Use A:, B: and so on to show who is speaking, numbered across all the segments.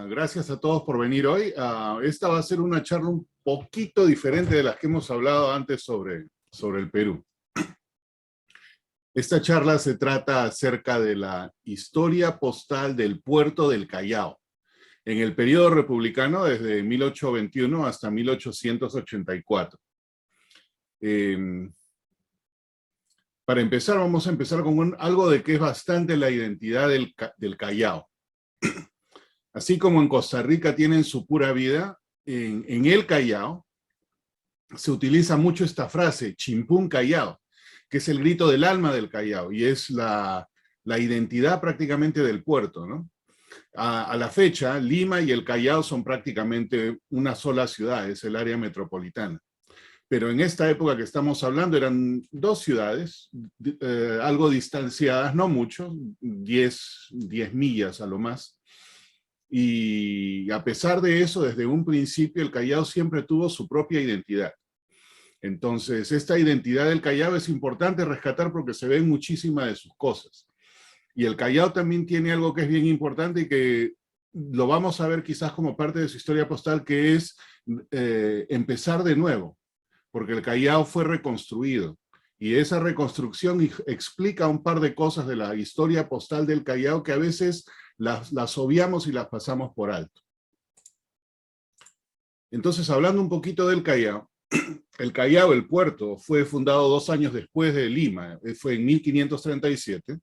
A: Gracias a todos por venir hoy. Esta va a ser una charla un poquito diferente de las que hemos hablado antes sobre el Perú. Esta charla se trata acerca de la historia postal del puerto del Callao, en el periodo republicano desde 1821 hasta 1884. Para empezar, vamos a empezar con algo de que es bastante la identidad del Callao. Así como en Costa Rica tienen su pura vida, en el Callao se utiliza mucho esta frase, Chimpún Callao, que es el grito del alma del Callao y es la identidad prácticamente del puerto, ¿no? A la fecha, Lima y el Callao son prácticamente una sola ciudad, es el área metropolitana. Pero en esta época que estamos hablando eran dos ciudades, algo distanciadas, no mucho, 10 millas a lo más. Y a pesar de eso, desde un principio el Callao siempre tuvo su propia identidad. Entonces, esta identidad del Callao es importante rescatar porque se ven muchísimas de sus cosas. Y el Callao también tiene algo que es bien importante y que lo vamos a ver quizás como parte de su historia postal, que es empezar de nuevo, porque el Callao fue reconstruido. Y esa reconstrucción explica un par de cosas de la historia postal del Callao que a veces las obviamos y las pasamos por alto. Entonces, hablando un poquito del Callao, el Callao, el puerto, fue fundado 2 años después de Lima, fue en 1537,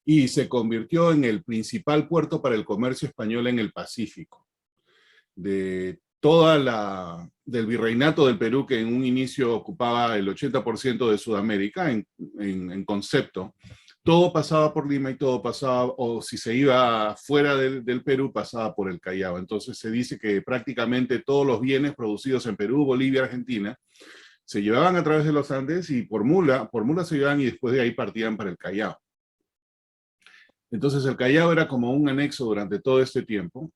A: y se convirtió en el principal puerto para el comercio español en el Pacífico. Del virreinato del Perú, que en un inicio ocupaba el 80% de Sudamérica en concepto, todo pasaba por Lima y todo pasaba, o si se iba fuera del Perú, pasaba por el Callao. Entonces se dice que prácticamente todos los bienes producidos en Perú, Bolivia, Argentina, se llevaban a través de los Andes y por mula se llevaban y después de ahí partían para el Callao. Entonces el Callao era como un anexo durante todo este tiempo,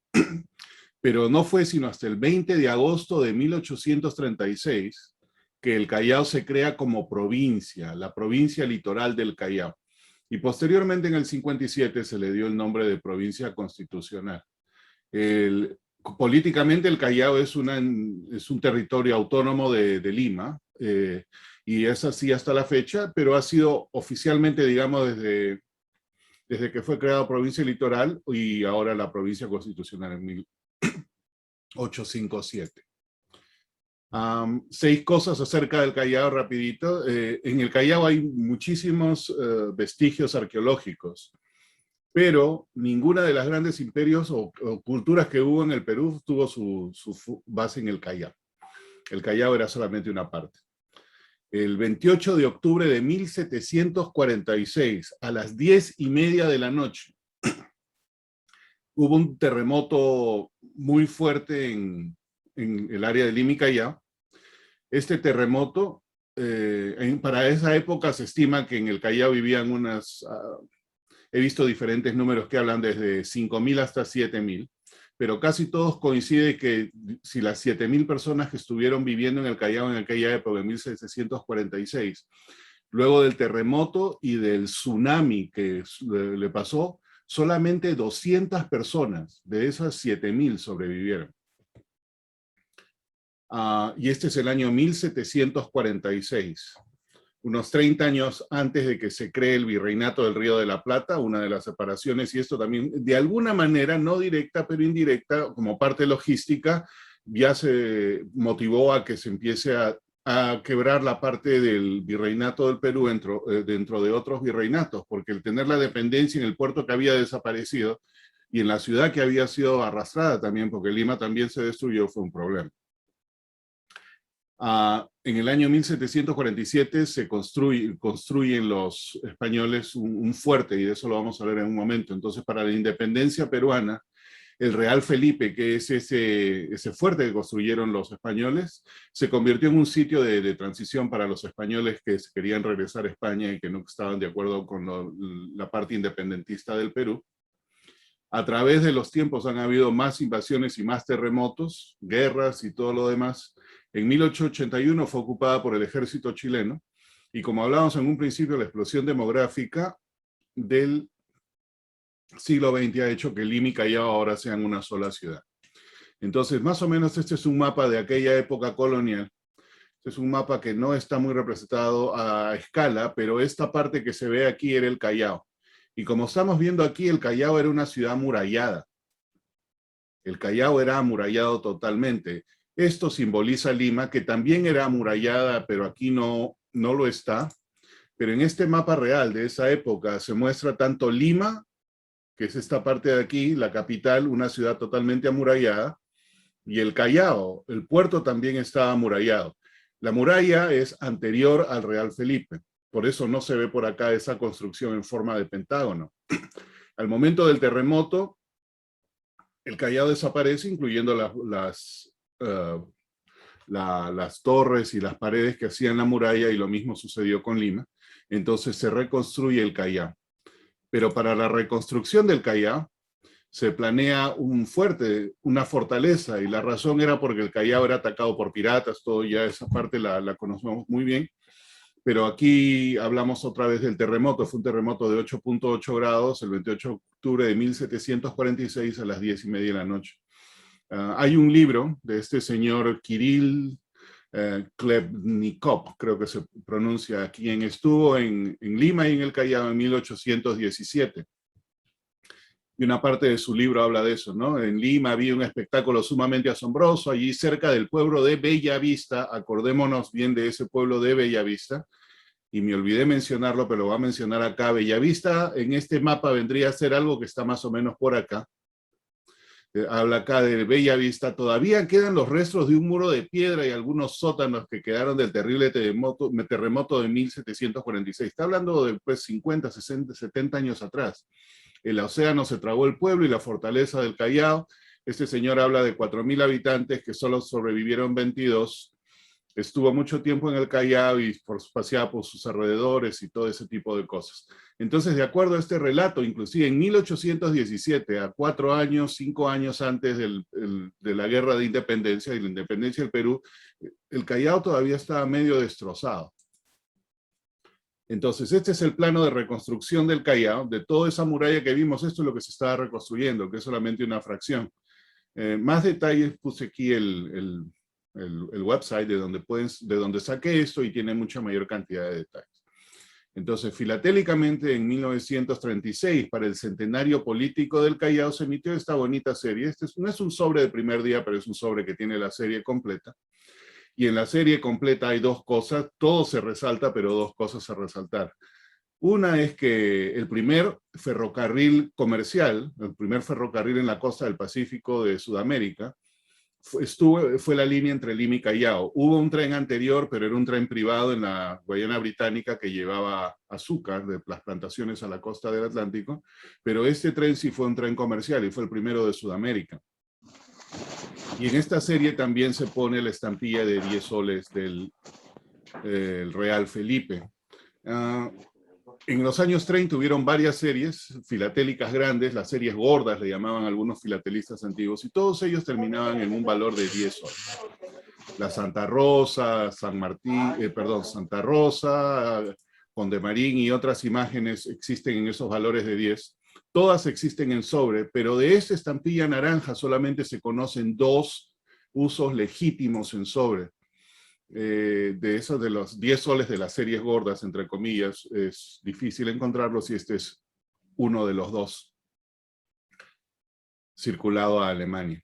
A: pero no fue sino hasta el 20 de agosto de 1836 que el Callao se crea como provincia, la provincia litoral del Callao. Y posteriormente en el 57 se le dio el nombre de provincia constitucional. Políticamente el Callao es un territorio autónomo de Lima, y es así hasta la fecha, pero ha sido oficialmente, digamos, desde que fue creado provincia litoral y ahora la provincia constitucional en 1857. 6 cosas acerca del Callao rapidito. En el Callao hay muchísimos vestigios arqueológicos, pero ninguna de las grandes imperios o culturas que hubo en el Perú tuvo su base en el Callao. El Callao era solamente una parte. El 28 de octubre de 1746, a las 10:30 de la noche, hubo un terremoto muy fuerte en el área de Lima y Callao. Este terremoto, para esa época se estima que en el Callao vivían he visto diferentes números que hablan desde 5.000 hasta 7.000, pero casi todos coinciden que si las 7.000 personas que estuvieron viviendo en el Callao en aquella época, en 1746, luego del terremoto y del tsunami que le pasó, solamente 200 personas de esas 7.000 sobrevivieron. Y este es el año 1746, unos 30 años antes de que se cree el Virreinato del Río de la Plata, una de las separaciones, y esto también, de alguna manera, no directa, pero indirecta, como parte logística, ya se motivó a que se empiece a quebrar la parte del Virreinato del Perú dentro de otros virreinatos, porque el tener la dependencia en el puerto que había desaparecido y en la ciudad que había sido arrastrada también, porque Lima también se destruyó, fue un problema. En el año 1747 se construyen los españoles un fuerte, y de eso lo vamos a ver en un momento. Entonces, para la independencia peruana, el Real Felipe, que es ese fuerte que construyeron los españoles, se convirtió en un sitio de transición para los españoles que se querían regresar a España y que no estaban de acuerdo con la parte independentista del Perú. A través de los tiempos han habido más invasiones y más terremotos, guerras y todo lo demás. En 1881 fue ocupada por el ejército chileno, y como hablábamos en un principio, la explosión demográfica del siglo XX ha hecho que Lima y Callao ahora sean una sola ciudad. Entonces, más o menos este es un mapa de aquella época colonial. Este es un mapa que no está muy representado a escala, pero esta parte que se ve aquí era el Callao. Y como estamos viendo aquí, el Callao era una ciudad amurallada. El Callao era amurallado totalmente. Esto simboliza Lima, que también era amurallada, pero aquí no lo está. Pero en este mapa real de esa época se muestra tanto Lima, que es esta parte de aquí, la capital, una ciudad totalmente amurallada, y el Callao, el puerto también está amurallado. La muralla es anterior al Real Felipe, por eso no se ve por acá esa construcción en forma de pentágono. Al momento del terremoto, el Callao desaparece, incluyendo las torres y las paredes que hacían la muralla, y lo mismo sucedió con Lima. Entonces se reconstruye el Callao. Pero para la reconstrucción del Callao se planea un fuerte, una fortaleza, y la razón era porque el Callao era atacado por piratas, todo ya esa parte la conocemos muy bien. Pero aquí hablamos otra vez del terremoto. Fue un terremoto de 8.8 grados el 28 de octubre de 1746 a las 10:30 de la noche. Hay un libro de este señor Kirill Klebnikov, creo que se pronuncia, quien estuvo en Lima y en el Callao en 1817. Y una parte de su libro habla de eso, ¿no? En Lima había un espectáculo sumamente asombroso, allí cerca del pueblo de Bellavista, acordémonos bien de ese pueblo de Bellavista, y me olvidé mencionarlo, pero lo voy a mencionar acá. Bellavista en este mapa vendría a ser algo que está más o menos por acá. Habla acá de Bellavista. Todavía quedan los restos de un muro de piedra y algunos sótanos que quedaron del terrible terremoto de 1746. Está hablando de pues, 50, 60, 70 años atrás. El océano se tragó el pueblo y la fortaleza del Callao. Este señor habla de 4.000 habitantes que solo sobrevivieron 22. Estuvo mucho tiempo en el Callao y paseaba por sus alrededores y todo ese tipo de cosas. Entonces, de acuerdo a este relato, inclusive en 1817, a 4 años, 5 años antes de la guerra de independencia y la independencia del Perú, el Callao todavía estaba medio destrozado. Entonces, este es el plano de reconstrucción del Callao, de toda esa muralla que vimos. Esto es lo que se estaba reconstruyendo, que es solamente una fracción. Más detalles puse aquí el website de donde saqué esto, y tiene mucha mayor cantidad de detalles. Entonces, filatélicamente, en 1936, para el centenario político del Callao, se emitió esta bonita serie. No es un sobre de primer día, pero es un sobre que tiene la serie completa. Y en la serie completa hay dos cosas, todo se resalta, pero dos cosas a resaltar. Una es que el primer ferrocarril comercial, el primer ferrocarril en la costa del Pacífico de Sudamérica, fue la línea entre Lima y Callao. Hubo un tren anterior, pero era un tren privado en la Guayana Británica que llevaba azúcar de las plantaciones a la costa del Atlántico, pero este tren sí fue un tren comercial y fue el primero de Sudamérica. Y en esta serie también se pone la estampilla de 10 soles del Real Felipe. En los años 30 hubieron varias series filatélicas grandes, las series gordas le llamaban algunos filatelistas antiguos, y todos ellos terminaban en un valor de 10 soles. La Santa Rosa, Santa Rosa, Condemarín y otras imágenes existen en esos valores de 10. Todas existen en sobre, pero de esta estampilla naranja solamente se conocen 2 usos legítimos en sobre. De esos de los 10 soles de las series gordas, entre comillas, es difícil encontrarlos, y este es uno de los 2 circulado a Alemania.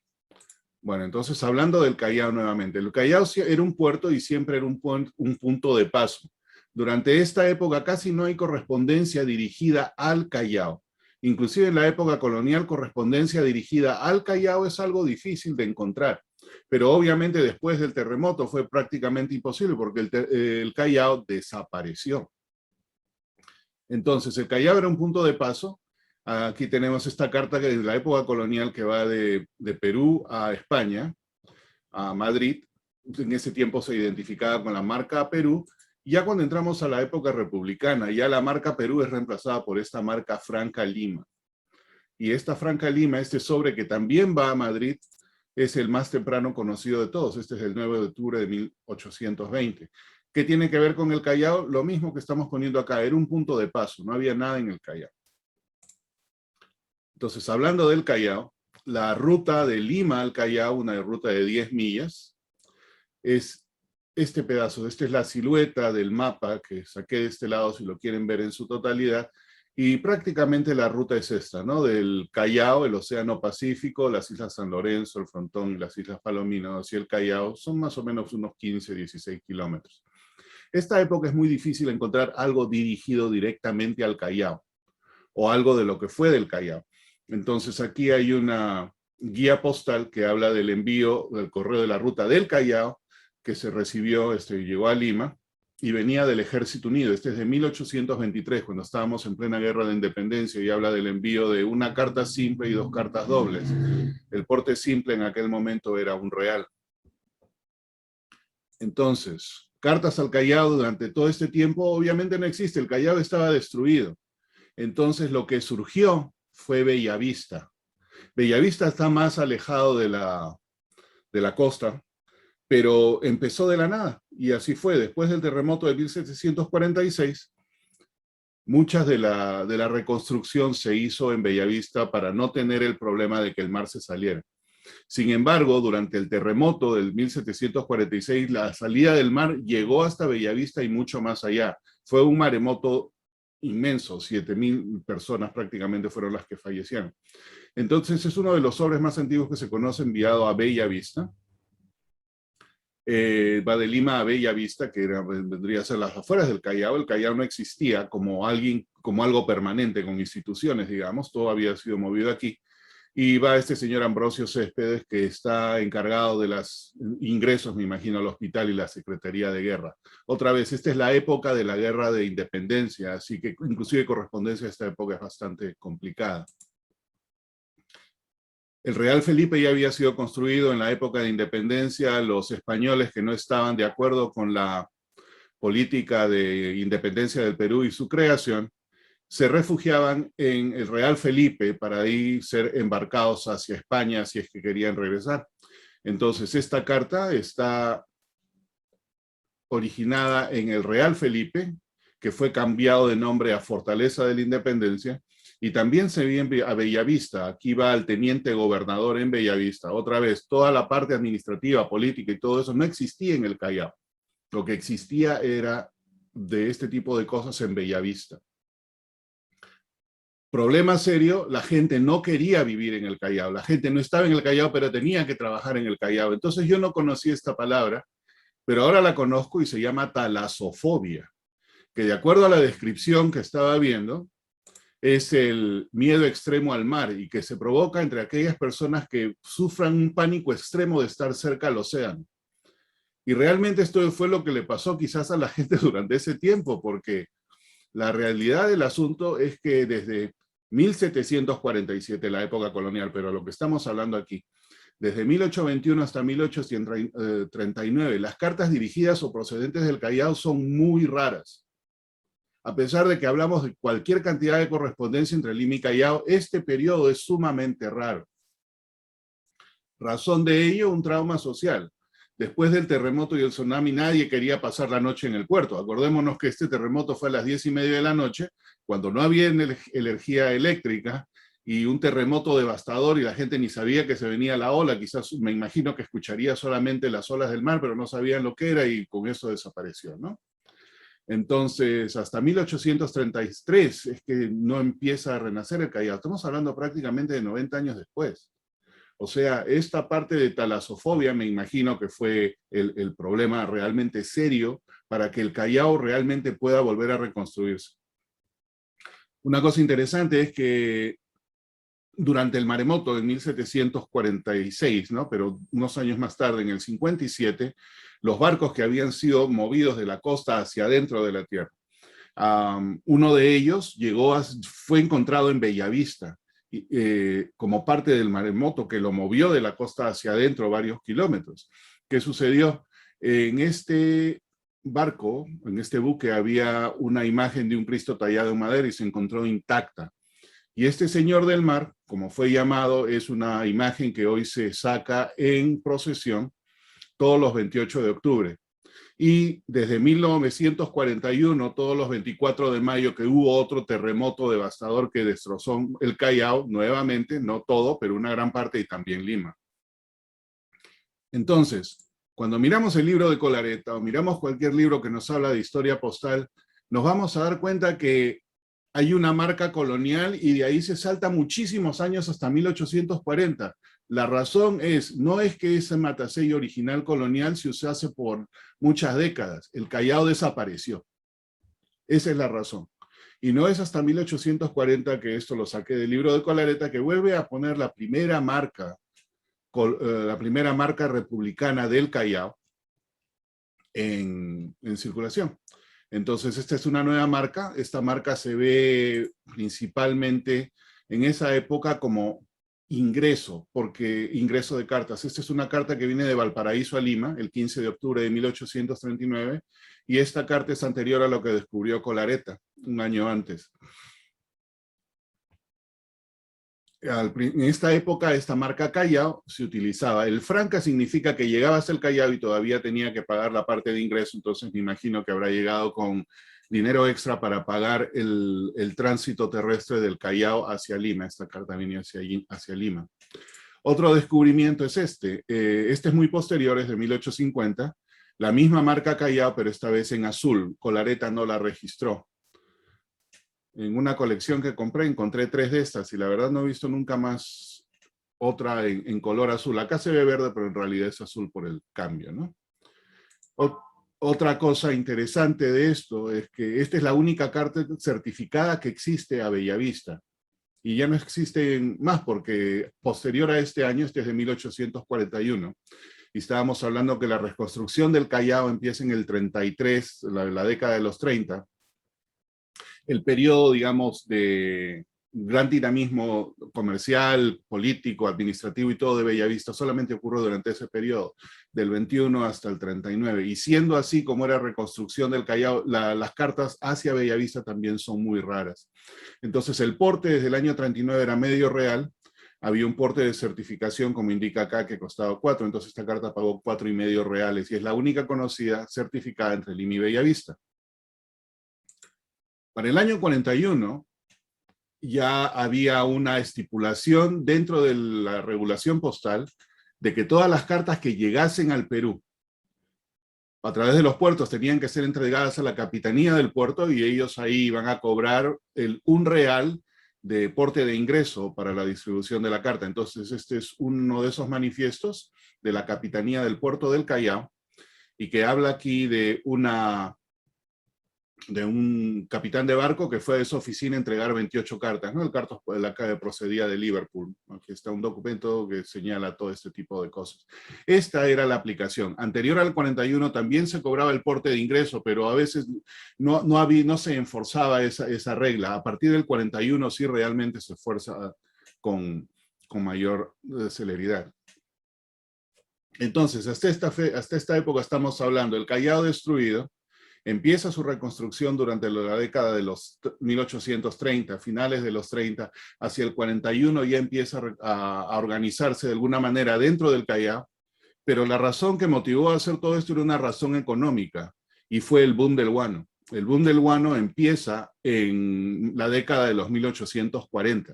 A: Bueno, entonces hablando del Callao nuevamente, el Callao era un puerto y siempre era un punto de paso. Durante esta época casi no hay correspondencia dirigida al Callao. Inclusive en la época colonial, correspondencia dirigida al Callao es algo difícil de encontrar. Pero obviamente después del terremoto fue prácticamente imposible porque el Callao desapareció. Entonces el Callao era un punto de paso. Aquí tenemos esta carta que de la época colonial que va de Perú a España, a Madrid. En ese tiempo se identificaba con la marca Perú. Ya cuando entramos a la época republicana, ya la marca Perú es reemplazada por esta marca Franca Lima. Y esta Franca Lima, este sobre que también va a Madrid, es el más temprano conocido de todos. Este es el 9 de octubre de 1820. ¿Qué tiene que ver con el Callao? Lo mismo que estamos poniendo acá, era un punto de paso, no había nada en el Callao. Entonces, hablando del Callao, la ruta de Lima al Callao, una ruta de 10 millas, es este pedazo. Esta es la silueta del mapa que saqué de este lado, si lo quieren ver en su totalidad, y prácticamente la ruta es esta, ¿no? Del Callao, el Océano Pacífico, las Islas San Lorenzo, el Frontón y las Islas Palomino hacia el Callao, son más o menos unos 15, 16 kilómetros. Esta época es muy difícil encontrar algo dirigido directamente al Callao, o algo de lo que fue del Callao. Entonces aquí hay una guía postal que habla del envío del correo de la ruta del Callao, que se recibió, llegó a Lima, y venía del Ejército Unido. Este es de 1823, cuando estábamos en plena guerra de independencia, y habla del envío de una carta simple y 2 cartas dobles. El porte simple en aquel momento era un real. Entonces, cartas al Callao durante todo este tiempo, obviamente no existe, el Callao estaba destruido. Entonces lo que surgió fue Bellavista. Bellavista está más alejado de la costa, pero empezó de la nada, y así fue. Después del terremoto de 1746, muchas de la reconstrucción se hizo en Bellavista para no tener el problema de que el mar se saliera. Sin embargo, durante el terremoto del 1746, la salida del mar llegó hasta Bellavista y mucho más allá. Fue un maremoto inmenso, 7.000 personas prácticamente fueron las que fallecieron. Entonces es uno de los sobres más antiguos que se conoce enviado a Bellavista. Va de Lima a Bellavista, que vendría a ser las afueras del Callao. El Callao no existía como algo permanente con instituciones, digamos, todo había sido movido aquí. Y va este señor Ambrosio Céspedes, que está encargado de los ingresos, me imagino, al hospital y la Secretaría de Guerra. Otra vez, esta es la época de la Guerra de Independencia, así que inclusive correspondencia a esta época es bastante complicada. El Real Felipe ya había sido construido en la época de Independencia. Los españoles que no estaban de acuerdo con la política de independencia del Perú y su creación, se refugiaban en el Real Felipe para ahí ser embarcados hacia España si es que querían regresar. Entonces esta carta está originada en el Real Felipe, que fue cambiado de nombre a Fortaleza de la Independencia, y también se envía a Bellavista. Aquí va el teniente gobernador en Bellavista. Otra vez, toda la parte administrativa, política y todo eso no existía en el Callao. Lo que existía era de este tipo de cosas en Bellavista. Problema serio, la gente no quería vivir en el Callao. La gente no estaba en el Callao, pero tenía que trabajar en el Callao. Entonces yo no conocía esta palabra, pero ahora la conozco y se llama talasofobia, que de acuerdo a la descripción que estaba viendo, es el miedo extremo al mar y que se provoca entre aquellas personas que sufran un pánico extremo de estar cerca al océano. Y realmente esto fue lo que le pasó quizás a la gente durante ese tiempo, porque la realidad del asunto es que desde 1747, la época colonial, pero lo que estamos hablando aquí, desde 1821 hasta 1839, las cartas dirigidas o procedentes del Callao son muy raras. A pesar de que hablamos de cualquier cantidad de correspondencia entre Lima y Callao, este periodo es sumamente raro. Razón de ello, un trauma social. Después del terremoto y el tsunami, nadie quería pasar la noche en el puerto. Acordémonos que este terremoto fue a las 10:30 de la noche, cuando no había energía eléctrica, y un terremoto devastador, y la gente ni sabía que se venía la ola. Quizás, me imagino que escucharía solamente las olas del mar, pero no sabían lo que era, y con eso desapareció, ¿no? Entonces, hasta 1833 es que no empieza a renacer el Callao. Estamos hablando prácticamente de 90 años después. O sea, esta parte de talasofobia me imagino que fue el problema realmente serio para que el Callao realmente pueda volver a reconstruirse. Una cosa interesante es que durante el maremoto de 1746, ¿no? Pero unos años más tarde, en el 57, los barcos que habían sido movidos de la costa hacia adentro de la tierra, uno de ellos fue encontrado en Bellavista, como parte del maremoto que lo movió de la costa hacia adentro varios kilómetros. ¿Qué sucedió? En este barco, en este buque, había una imagen de un Cristo tallado en madera y se encontró intacta. Y este señor del mar, como fue llamado, es una imagen que hoy se saca en procesión todos los 28 de octubre. Y desde 1941, todos los 24 de mayo, que hubo otro terremoto devastador que destrozó el Callao nuevamente, no todo, pero una gran parte, y también Lima. Entonces, cuando miramos el libro de Colareta o miramos cualquier libro que nos habla de historia postal, nos vamos a dar cuenta que hay una marca colonial y de ahí se salta muchísimos años hasta 1840. La razón no es que ese matasello original colonial se usase por muchas décadas. El Callao desapareció. Esa es la razón. Y no es hasta 1840, que esto lo saqué del libro de Colareta, que vuelve a poner la primera marca republicana del Callao en circulación. Entonces, esta es una nueva marca. Esta marca se ve principalmente en esa época como ingreso de cartas. Esta es una carta que viene de Valparaíso a Lima, el 15 de octubre de 1839, y esta carta es anterior a lo que descubrió Colareta, un año antes. En esta época, esta marca Callao se utilizaba. El franca significa que llegabas al Callao y todavía tenía que pagar la parte de ingreso, entonces me imagino que habrá llegado con dinero extra para pagar el tránsito terrestre del Callao hacia Lima. Esta carta viene hacia Lima. Otro descubrimiento es este es muy posterior, es de 1850, la misma marca Callao, pero esta vez en azul. Colareta no la registró. En una colección que compré, encontré 3 de estas y la verdad no he visto nunca más otra en color azul. Acá se ve verde, pero en realidad es azul por el cambio, ¿no? Otra cosa interesante de esto es que esta es la única carta certificada que existe a Bellavista. Y ya no existen más porque posterior a este año, este es de 1841, y estábamos hablando que la reconstrucción del Callao empieza en el 33, la década de los 30, el periodo, digamos, de gran dinamismo comercial, político, administrativo y todo de Bellavista solamente ocurrió durante ese periodo, del 21 hasta el 39. Y siendo así como era reconstrucción del Callao, las cartas hacia Bellavista también son muy raras. Entonces el porte desde el año 39 era medio real, había un porte de certificación, como indica acá, que costaba 4, entonces esta carta pagó 4,5 reales, y es la única conocida certificada entre Lima y Bellavista. Para el año 41 ya había una estipulación dentro de la regulación postal de que todas las cartas que llegasen al Perú a través de los puertos tenían que ser entregadas a la capitanía del puerto y ellos ahí iban a cobrar un real de porte de ingreso para la distribución de la carta. Entonces este es uno de esos manifiestos de la capitanía del puerto del Callao y que habla aquí de un capitán de barco que fue de su oficina a entregar 28 cartas, ¿no? El carta procedía de Liverpool. Aquí está un documento que señala todo este tipo de cosas. Esta era la aplicación. Anterior al 41 también se cobraba el porte de ingreso, pero a veces no se enforzaba esa regla. A partir del 41 sí realmente se esfuerza con mayor celeridad. Entonces, hasta esta época estamos hablando, el Callao destruido, empieza su reconstrucción durante la década de los 1830, finales de los 30, hacia el 41 ya empieza a organizarse de alguna manera dentro del Callao, pero la razón que motivó a hacer todo esto era una razón económica, y fue el boom del guano. El boom del guano empieza en la década de los 1840.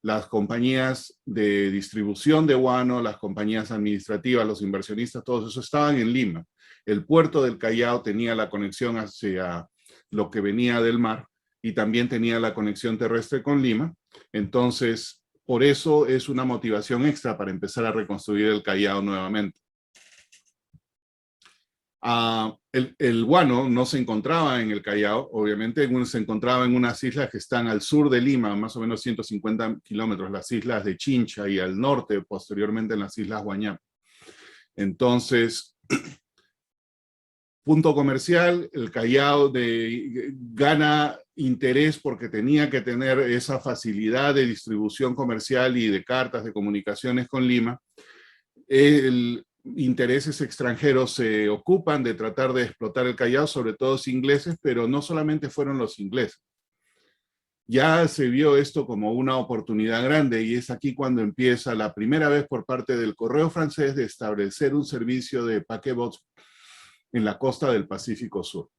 A: Las compañías de distribución de guano, las compañías administrativas, los inversionistas, todos esos estaban en Lima. El puerto del Callao tenía la conexión hacia lo que venía del mar y también tenía la conexión terrestre con Lima. Entonces, por eso es una motivación extra para empezar a reconstruir el Callao nuevamente. El guano no se encontraba en el Callao, obviamente se encontraba en unas islas que están al sur de Lima, más o menos 150 kilómetros, las islas de Chincha, y al norte, posteriormente en las islas Guañap. Entonces, punto comercial, el Callao gana interés porque tenía que tener esa facilidad de distribución comercial y de cartas de comunicaciones con Lima. Intereses extranjeros se ocupan de tratar de explotar el Callao, sobre todo los ingleses, pero no solamente fueron los ingleses. Ya se vio esto como una oportunidad grande, y es aquí cuando empieza la primera vez por parte del correo francés de establecer un servicio de paquebots en la costa del Pacífico Sur.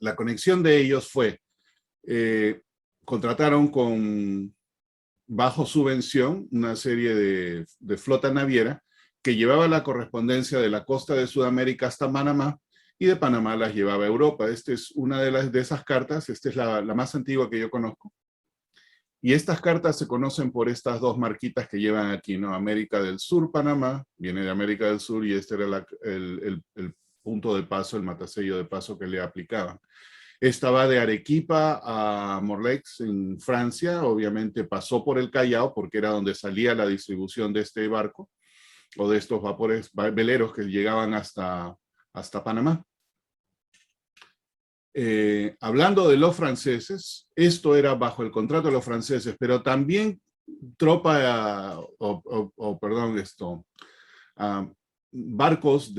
A: La conexión de ellos fue, contrataron con bajo subvención una serie de flota naviera que llevaba la correspondencia de la costa de Sudamérica hasta Panamá, y de Panamá las llevaba a Europa. Esta es una de esas cartas, esta es la más antigua que yo conozco. Y estas cartas se conocen por estas dos marquitas que llevan aquí, ¿no? América del Sur, Panamá, viene de América del Sur, y este era el punto de paso, el matasello de paso que le aplicaban. Esta va de Arequipa a Morlaix, en Francia. Obviamente pasó por el Callao, porque era donde salía la distribución de este barco, o de estos vapores veleros que llegaban hasta Panamá. Hablando de los franceses, esto era bajo el contrato de los franceses, pero también barcos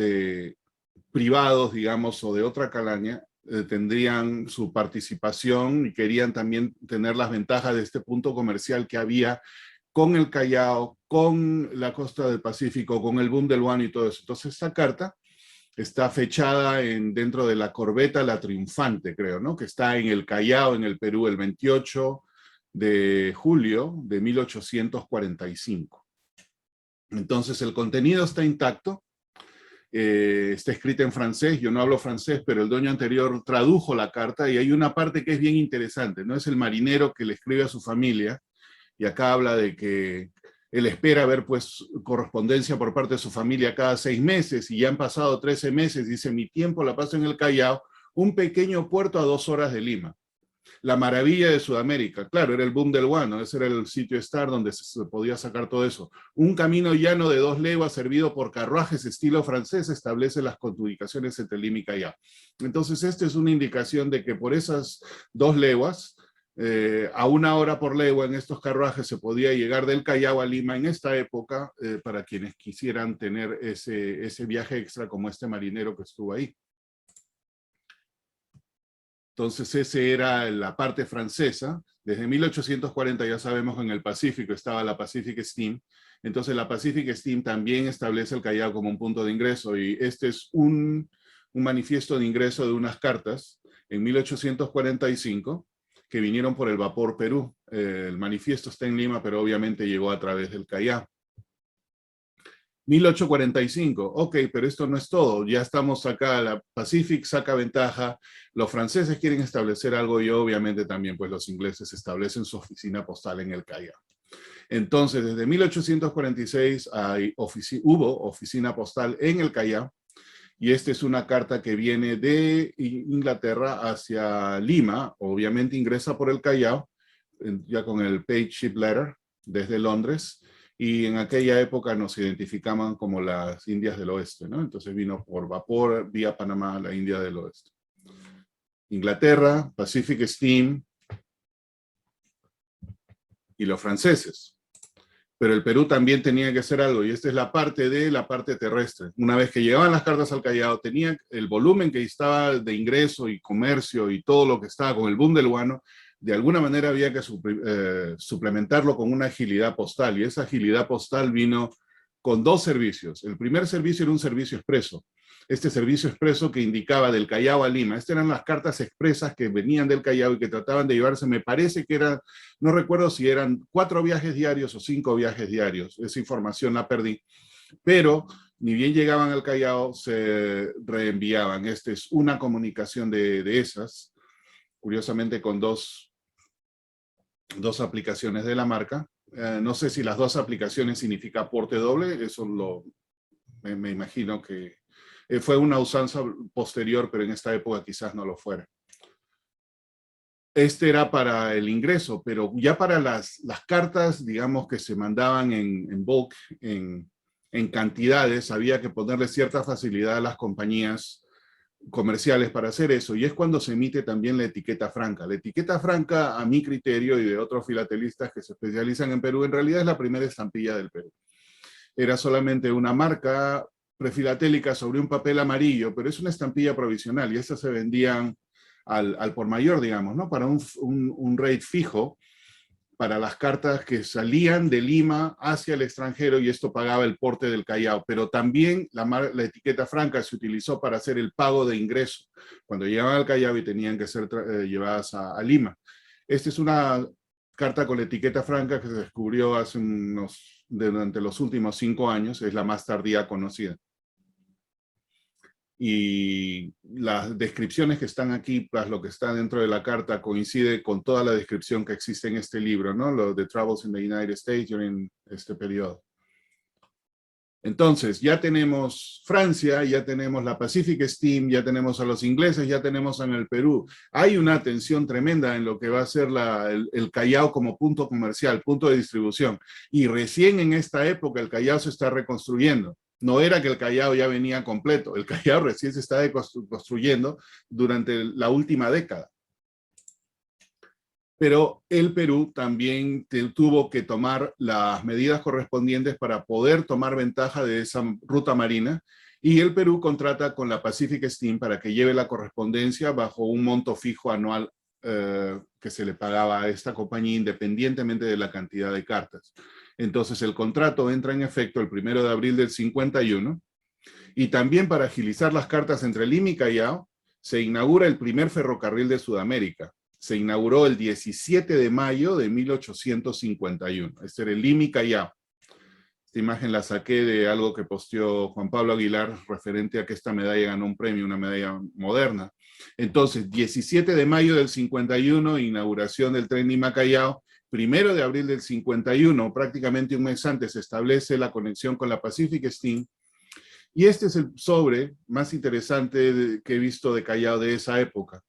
A: privados, digamos, o de otra calaña, tendrían su participación y querían también tener las ventajas de este punto comercial que había con el Callao, con la costa del Pacífico, con el boom del Guano y todo eso. Entonces esta carta está fechada dentro de la corbeta La Triunfante, creo, ¿no? Que está en el Callao, en el Perú, el 28 de julio de 1845. Entonces el contenido está intacto, está escrita en francés. Yo no hablo francés, pero el dueño anterior tradujo la carta, y hay una parte que es bien interesante, ¿no? Es el marinero que le escribe a su familia, y acá habla de que él espera ver pues correspondencia por parte de su familia cada 6 meses, y ya han pasado 13 meses, dice: mi tiempo la paso en el Callao, un pequeño puerto a 2 horas de Lima. La maravilla de Sudamérica, claro, era el boom del guano, ese era el sitio estar donde se podía sacar todo eso. Un camino llano de 2 leguas servido por carruajes estilo francés establece las comunicaciones entre Lima y Callao. Entonces esta es una indicación de que por esas 2 leguas, a 1 hora por legua en estos carruajes se podía llegar del Callao a Lima en esta época, para quienes quisieran tener ese viaje extra como este marinero que estuvo ahí. Entonces esa era la parte francesa. Desde 1840 ya sabemos que en el Pacífico estaba la Pacific Steam. Entonces la Pacific Steam también establece el Callao como un punto de ingreso, y este es un manifiesto de ingreso de unas cartas en 1845 que vinieron por el vapor Perú. El manifiesto está en Lima, pero obviamente llegó a través del Callao. 1845, ok, pero esto no es todo, ya estamos acá, la Pacific saca ventaja, los franceses quieren establecer algo, y obviamente también pues los ingleses establecen su oficina postal en el Callao. Entonces desde 1846 hubo oficina postal en el Callao, y esta es una carta que viene de Inglaterra hacia Lima, obviamente ingresa por el Callao, ya con el Paid Ship Letter desde Londres, y en aquella época nos identificaban como las Indias del Oeste, ¿no? Entonces vino por vapor vía Panamá a la India del Oeste. Inglaterra, Pacific Steam y los franceses. Pero el Perú también tenía que hacer algo, y esta es la parte terrestre. Una vez que llegaban las cartas al Callao, tenía el volumen que estaba de ingreso y comercio y todo lo que estaba con el boom del guano, de alguna manera había que suplementarlo con una agilidad postal, y esa agilidad postal vino con 2 servicios. El primer servicio era un servicio expreso. Este servicio expreso que indicaba del Callao a Lima. Estas eran las cartas expresas que venían del Callao y que trataban de llevarse, me parece que eran, no recuerdo si eran 4 viajes diarios o 5 viajes diarios. Esa información la perdí. Pero ni bien llegaban al Callao, se reenviaban. Esta es una comunicación de esas, curiosamente con dos aplicaciones de la marca. No sé si las 2 aplicaciones significa aporte doble, eso me imagino que fue una usanza posterior, pero en esta época quizás no lo fuera. Este era para el ingreso, pero ya para las cartas, digamos, que se mandaban en bulk, en cantidades, había que ponerle cierta facilidad a las compañías comerciales para hacer eso, y es cuando se emite también la etiqueta franca. La etiqueta franca, a mi criterio y de otros filatelistas que se especializan en Perú, en realidad es la primera estampilla del Perú. Era solamente una marca prefilatélica sobre un papel amarillo, pero es una estampilla provisional, y estas se vendían al por mayor, digamos, ¿no? Para un rate fijo, para las cartas que salían de Lima hacia el extranjero, y esto pagaba el porte del Callao, pero también la etiqueta franca se utilizó para hacer el pago de ingreso, cuando llegaban al Callao y tenían que ser llevadas a Lima. Esta es una carta con la etiqueta franca que se descubrió hace durante los últimos 5 años, es la más tardía conocida. Y las descripciones que están aquí, más lo que está dentro de la carta, coincide con toda la descripción que existe en este libro, ¿no? Lo de Travels in the United States during este periodo. Entonces, ya tenemos Francia, ya tenemos la Pacific Steam, ya tenemos a los ingleses, ya tenemos en el Perú. Hay una tensión tremenda en lo que va a ser el Callao como punto comercial, punto de distribución. Y recién en esta época el Callao se está reconstruyendo. No era que el Callao ya venía completo, el Callao recién se está construyendo durante la última década. Pero el Perú también tuvo que tomar las medidas correspondientes para poder tomar ventaja de esa ruta marina, y el Perú contrata con la Pacific Steam para que lleve la correspondencia bajo un monto fijo anual que se le pagaba a esta compañía independientemente de la cantidad de cartas. Entonces el contrato entra en efecto el 1 de abril del 51, y también para agilizar las cartas entre Lima y Callao, se inaugura el primer ferrocarril de Sudamérica. Se inauguró el 17 de mayo de 1851. Este era el Lima y Callao. Esta imagen la saqué de algo que posteó Juan Pablo Aguilar referente a que esta medalla ganó un premio, una medalla moderna. Entonces, 17 de mayo del 51, inauguración del tren Lima-Callao. 1 de abril del 51, prácticamente un mes antes, se establece la conexión con la Pacific Steam. Y este es el sobre más interesante que he visto de Callao de esa época.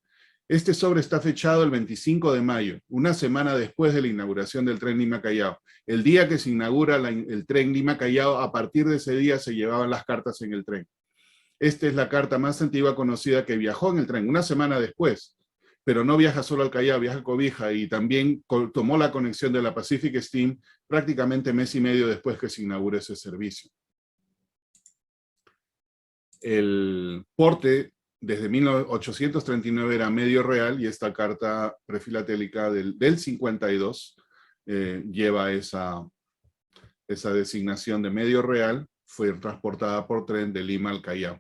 A: Este sobre está fechado el 25 de mayo, una semana después de la inauguración del tren Lima-Callao. El día que se inaugura el tren Lima-Callao, a partir de ese día se llevaban las cartas en el tren. Esta es la carta más antigua conocida que viajó en el tren, una semana después. Pero no viaja solo al Callao, viaja a Cobija, y también tomó la conexión de la Pacific Steam prácticamente mes y medio después que se inaugure ese servicio. El porte desde 1839 era medio real, y esta carta prefilatélica del 52 lleva esa designación de medio real. Fue transportada por tren de Lima al Callao.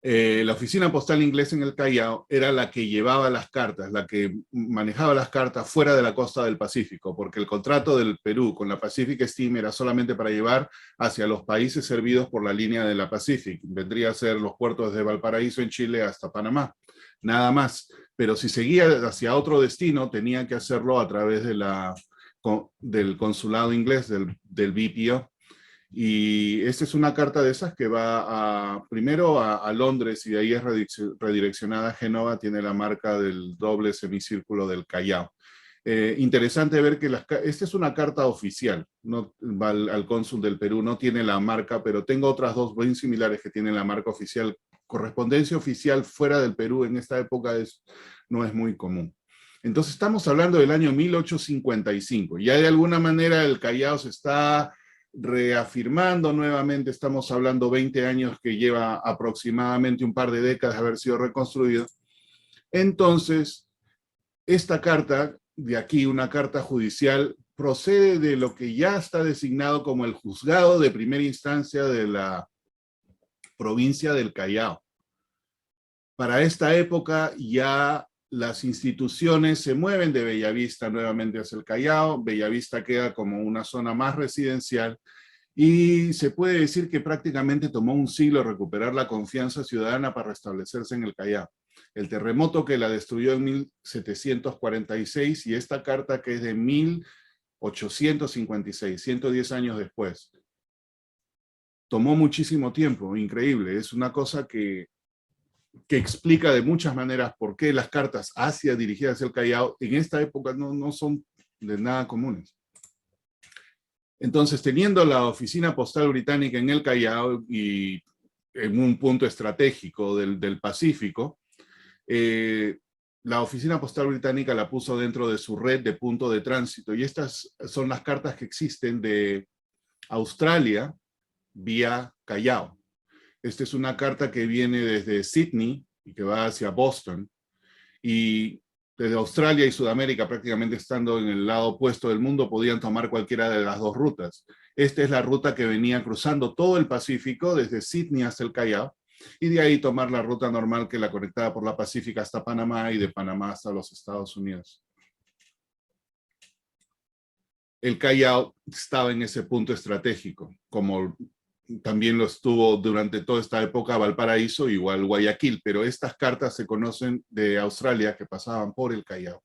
A: La oficina postal inglesa en el Callao era la que llevaba las cartas, la que manejaba las cartas fuera de la costa del Pacífico, porque el contrato del Perú con la Pacific Steam era solamente para llevar hacia los países servidos por la línea de la Pacific. Vendría a ser los puertos de Valparaíso en Chile hasta Panamá, nada más. Pero si seguía hacia otro destino, tenía que hacerlo a través del consulado inglés, del BPO. Y esta es una carta de esas que va primero a Londres, y de ahí es redireccionada a Génova. Tiene la marca del doble semicírculo del Callao. Interesante ver que esta es una carta oficial, no va al cónsul del Perú, no tiene la marca, pero tengo otras dos bien similares que tienen la marca oficial. Correspondencia oficial fuera del Perú en esta época no es muy común. Entonces estamos hablando del año 1855. Ya de alguna manera el Callao se está reafirmando nuevamente. Estamos hablando 20 años que lleva aproximadamente un par de décadas de haber sido reconstruido. Entonces, esta carta de aquí, una carta judicial, procede de lo que ya está designado como el juzgado de primera instancia de la provincia del Callao. Para esta época ya las instituciones se mueven de Bellavista nuevamente hacia el Callao. Bellavista queda como una zona más residencial, y se puede decir que prácticamente tomó un siglo recuperar la confianza ciudadana para restablecerse en el Callao. El terremoto que la destruyó en 1746, y esta carta que es de 1856, 110 años después. Tomó muchísimo tiempo, increíble. Es una cosa que explica de muchas maneras por qué las cartas dirigidas hacia el Callao en esta época no son de nada comunes. Entonces, teniendo la oficina postal británica en el Callao y en un punto estratégico del Pacífico, la oficina postal británica la puso dentro de su red de punto de tránsito, y estas son las cartas que existen de Australia vía Callao. Esta es una carta que viene desde Sydney y que va hacia Boston, y desde Australia y Sudamérica, prácticamente estando en el lado opuesto del mundo, podían tomar cualquiera de las dos rutas. Esta es la ruta que venía cruzando todo el Pacífico, desde Sydney hasta el Callao, y de ahí tomar la ruta normal que la conectaba por la Pacífica hasta Panamá y de Panamá hasta los Estados Unidos. El Callao estaba en ese punto estratégico, como también lo estuvo durante toda esta época Valparaíso, igual Guayaquil, pero estas cartas se conocen de Australia que pasaban por el Callao.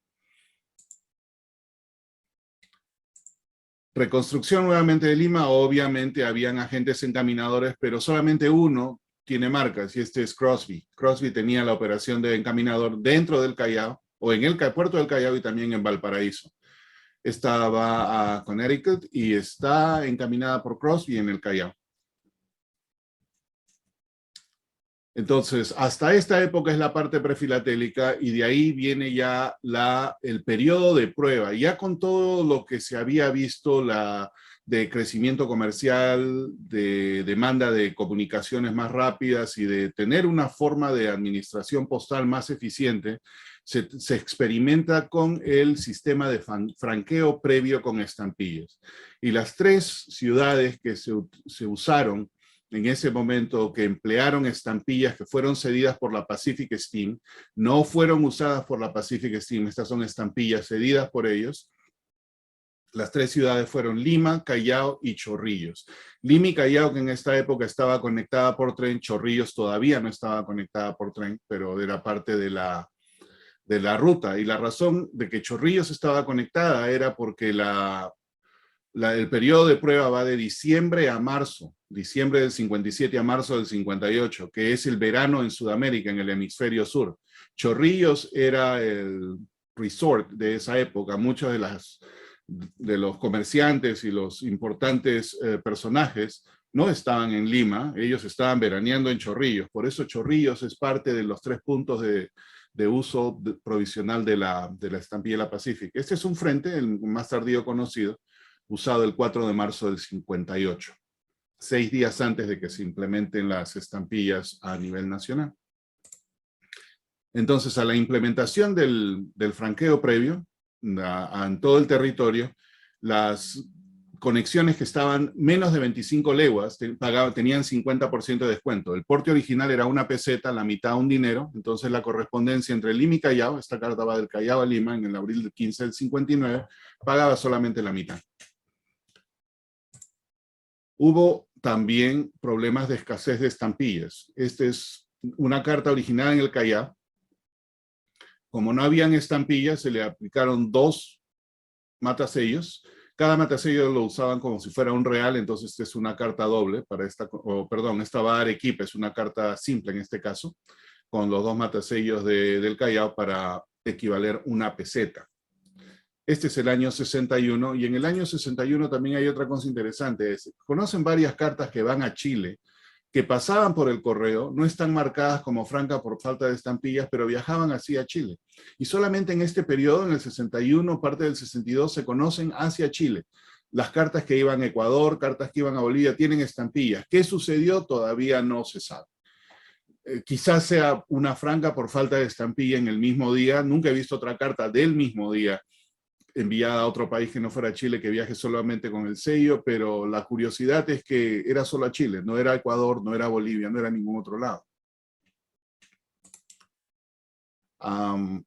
A: Reconstrucción nuevamente de Lima, obviamente habían agentes encaminadores, pero solamente uno tiene marcas y este es Crosby. Crosby tenía la operación de encaminador dentro del Callao, o en el puerto del Callao y también en Valparaíso. Esta va a Connecticut y está encaminada por Crosby en el Callao. Entonces, hasta esta época es la parte prefilatélica y de ahí viene ya el periodo de prueba, ya con todo lo que se había visto de crecimiento comercial, de demanda de comunicaciones más rápidas y de tener una forma de administración postal más eficiente, se experimenta con el sistema de franqueo previo con estampillas. Y las 3 ciudades que se usaron en ese momento, que emplearon estampillas que fueron cedidas por la Pacific Steam, no fueron usadas por la Pacific Steam, estas son estampillas cedidas por ellos. Las 3 ciudades fueron Lima, Callao y Chorrillos. Lima y Callao, que en esta época estaba conectada por tren, Chorrillos todavía no estaba conectada por tren, pero era parte de la ruta. Y la razón de que Chorrillos estaba conectada era porque el periodo de prueba va de diciembre a marzo, diciembre del 57 a marzo del 58, que es el verano en Sudamérica, en el hemisferio sur. Chorrillos era el resort de esa época. Muchos de los comerciantes y los importantes personajes no estaban en Lima, ellos estaban veraneando en Chorrillos. Por eso Chorrillos es parte de los 3 puntos de uso provisional de la estampilla La Pacific. Este es un frente, el más tardío conocido, usado el 4 de marzo del 58, 6 días antes de que se implementen las estampillas a nivel nacional. Entonces, a la implementación del franqueo previo, en todo el territorio, las conexiones que estaban menos de 25 leguas tenían 50% de descuento. El porte original era 1 peseta, la mitad un dinero, entonces la correspondencia entre Lima y Callao, esta carta va del Callao a Lima en el abril del 15 del 59, pagaba solamente la mitad. Hubo también problemas de escasez de estampillas. Esta es una carta originada en el Callao. Como no habían estampillas, se le aplicaron 2 matasellos. Cada matasello lo usaban como si fuera un real, entonces esta es una carta doble para esta va a Arequipa, es una carta simple en este caso, con los 2 matasellos del Callao para equivaler 1 peseta. Este es el año 61, y en el año 61 también hay otra cosa interesante. Conocen varias cartas que van a Chile, que pasaban por el correo, no están marcadas como franca por falta de estampillas, pero viajaban así a Chile. Y solamente en este periodo, en el 61, parte del 62, se conocen hacia Chile. Las cartas que iban a Ecuador, cartas que iban a Bolivia, tienen estampillas. ¿Qué sucedió? Todavía no se sabe. Quizás sea una franca por falta de estampilla en el mismo día. Nunca he visto otra carta del mismo día enviada a otro país que no fuera Chile, que viaje solamente con el sello, pero la curiosidad es que era solo a Chile, no era Ecuador, no era Bolivia, no era ningún otro lado.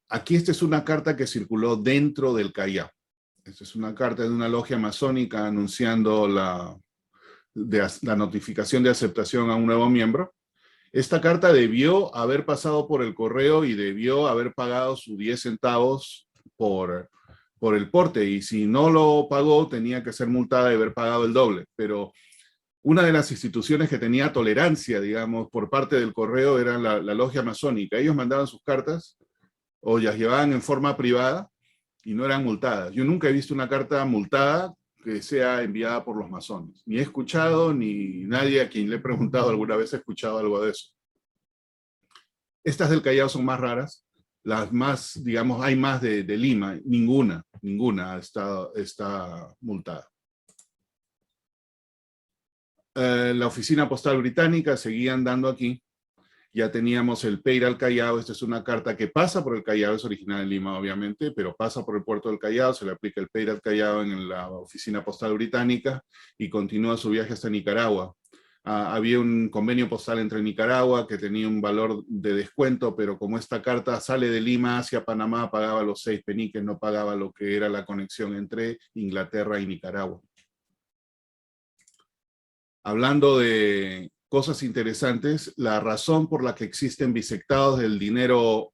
A: Aquí esta es una carta que circuló dentro del Callao. Esta es una carta de una logia masónica anunciando la notificación de aceptación a un nuevo miembro. Esta carta debió haber pasado por el correo y debió haber pagado sus 10 centavos por el porte, y si no lo pagó tenía que ser multada y haber pagado el doble. Pero una de las instituciones que tenía tolerancia, digamos, por parte del correo era la logia masónica. Ellos mandaban sus cartas o las llevaban en forma privada y no eran multadas. Yo nunca he visto una carta multada que sea enviada por los masones. Ni he escuchado, ni nadie a quien le he preguntado alguna vez ha escuchado algo de eso. Estas del Callao son más raras. Las más, digamos, hay más de Lima. Ninguna está multada. La oficina postal británica seguían dando aquí. Ya teníamos el Peira al Callao. Esta es una carta que pasa por el Callao, es original en Lima obviamente, pero pasa por el puerto del Callao, se le aplica el Peira al Callao en la oficina postal británica y continúa su viaje hasta Nicaragua. Había un convenio postal entre Nicaragua que tenía un valor de descuento, pero como esta carta sale de Lima hacia Panamá, pagaba los 6 peniques, no pagaba lo que era la conexión entre Inglaterra y Nicaragua. Hablando de cosas interesantes, la razón por la que existen bisectados del dinero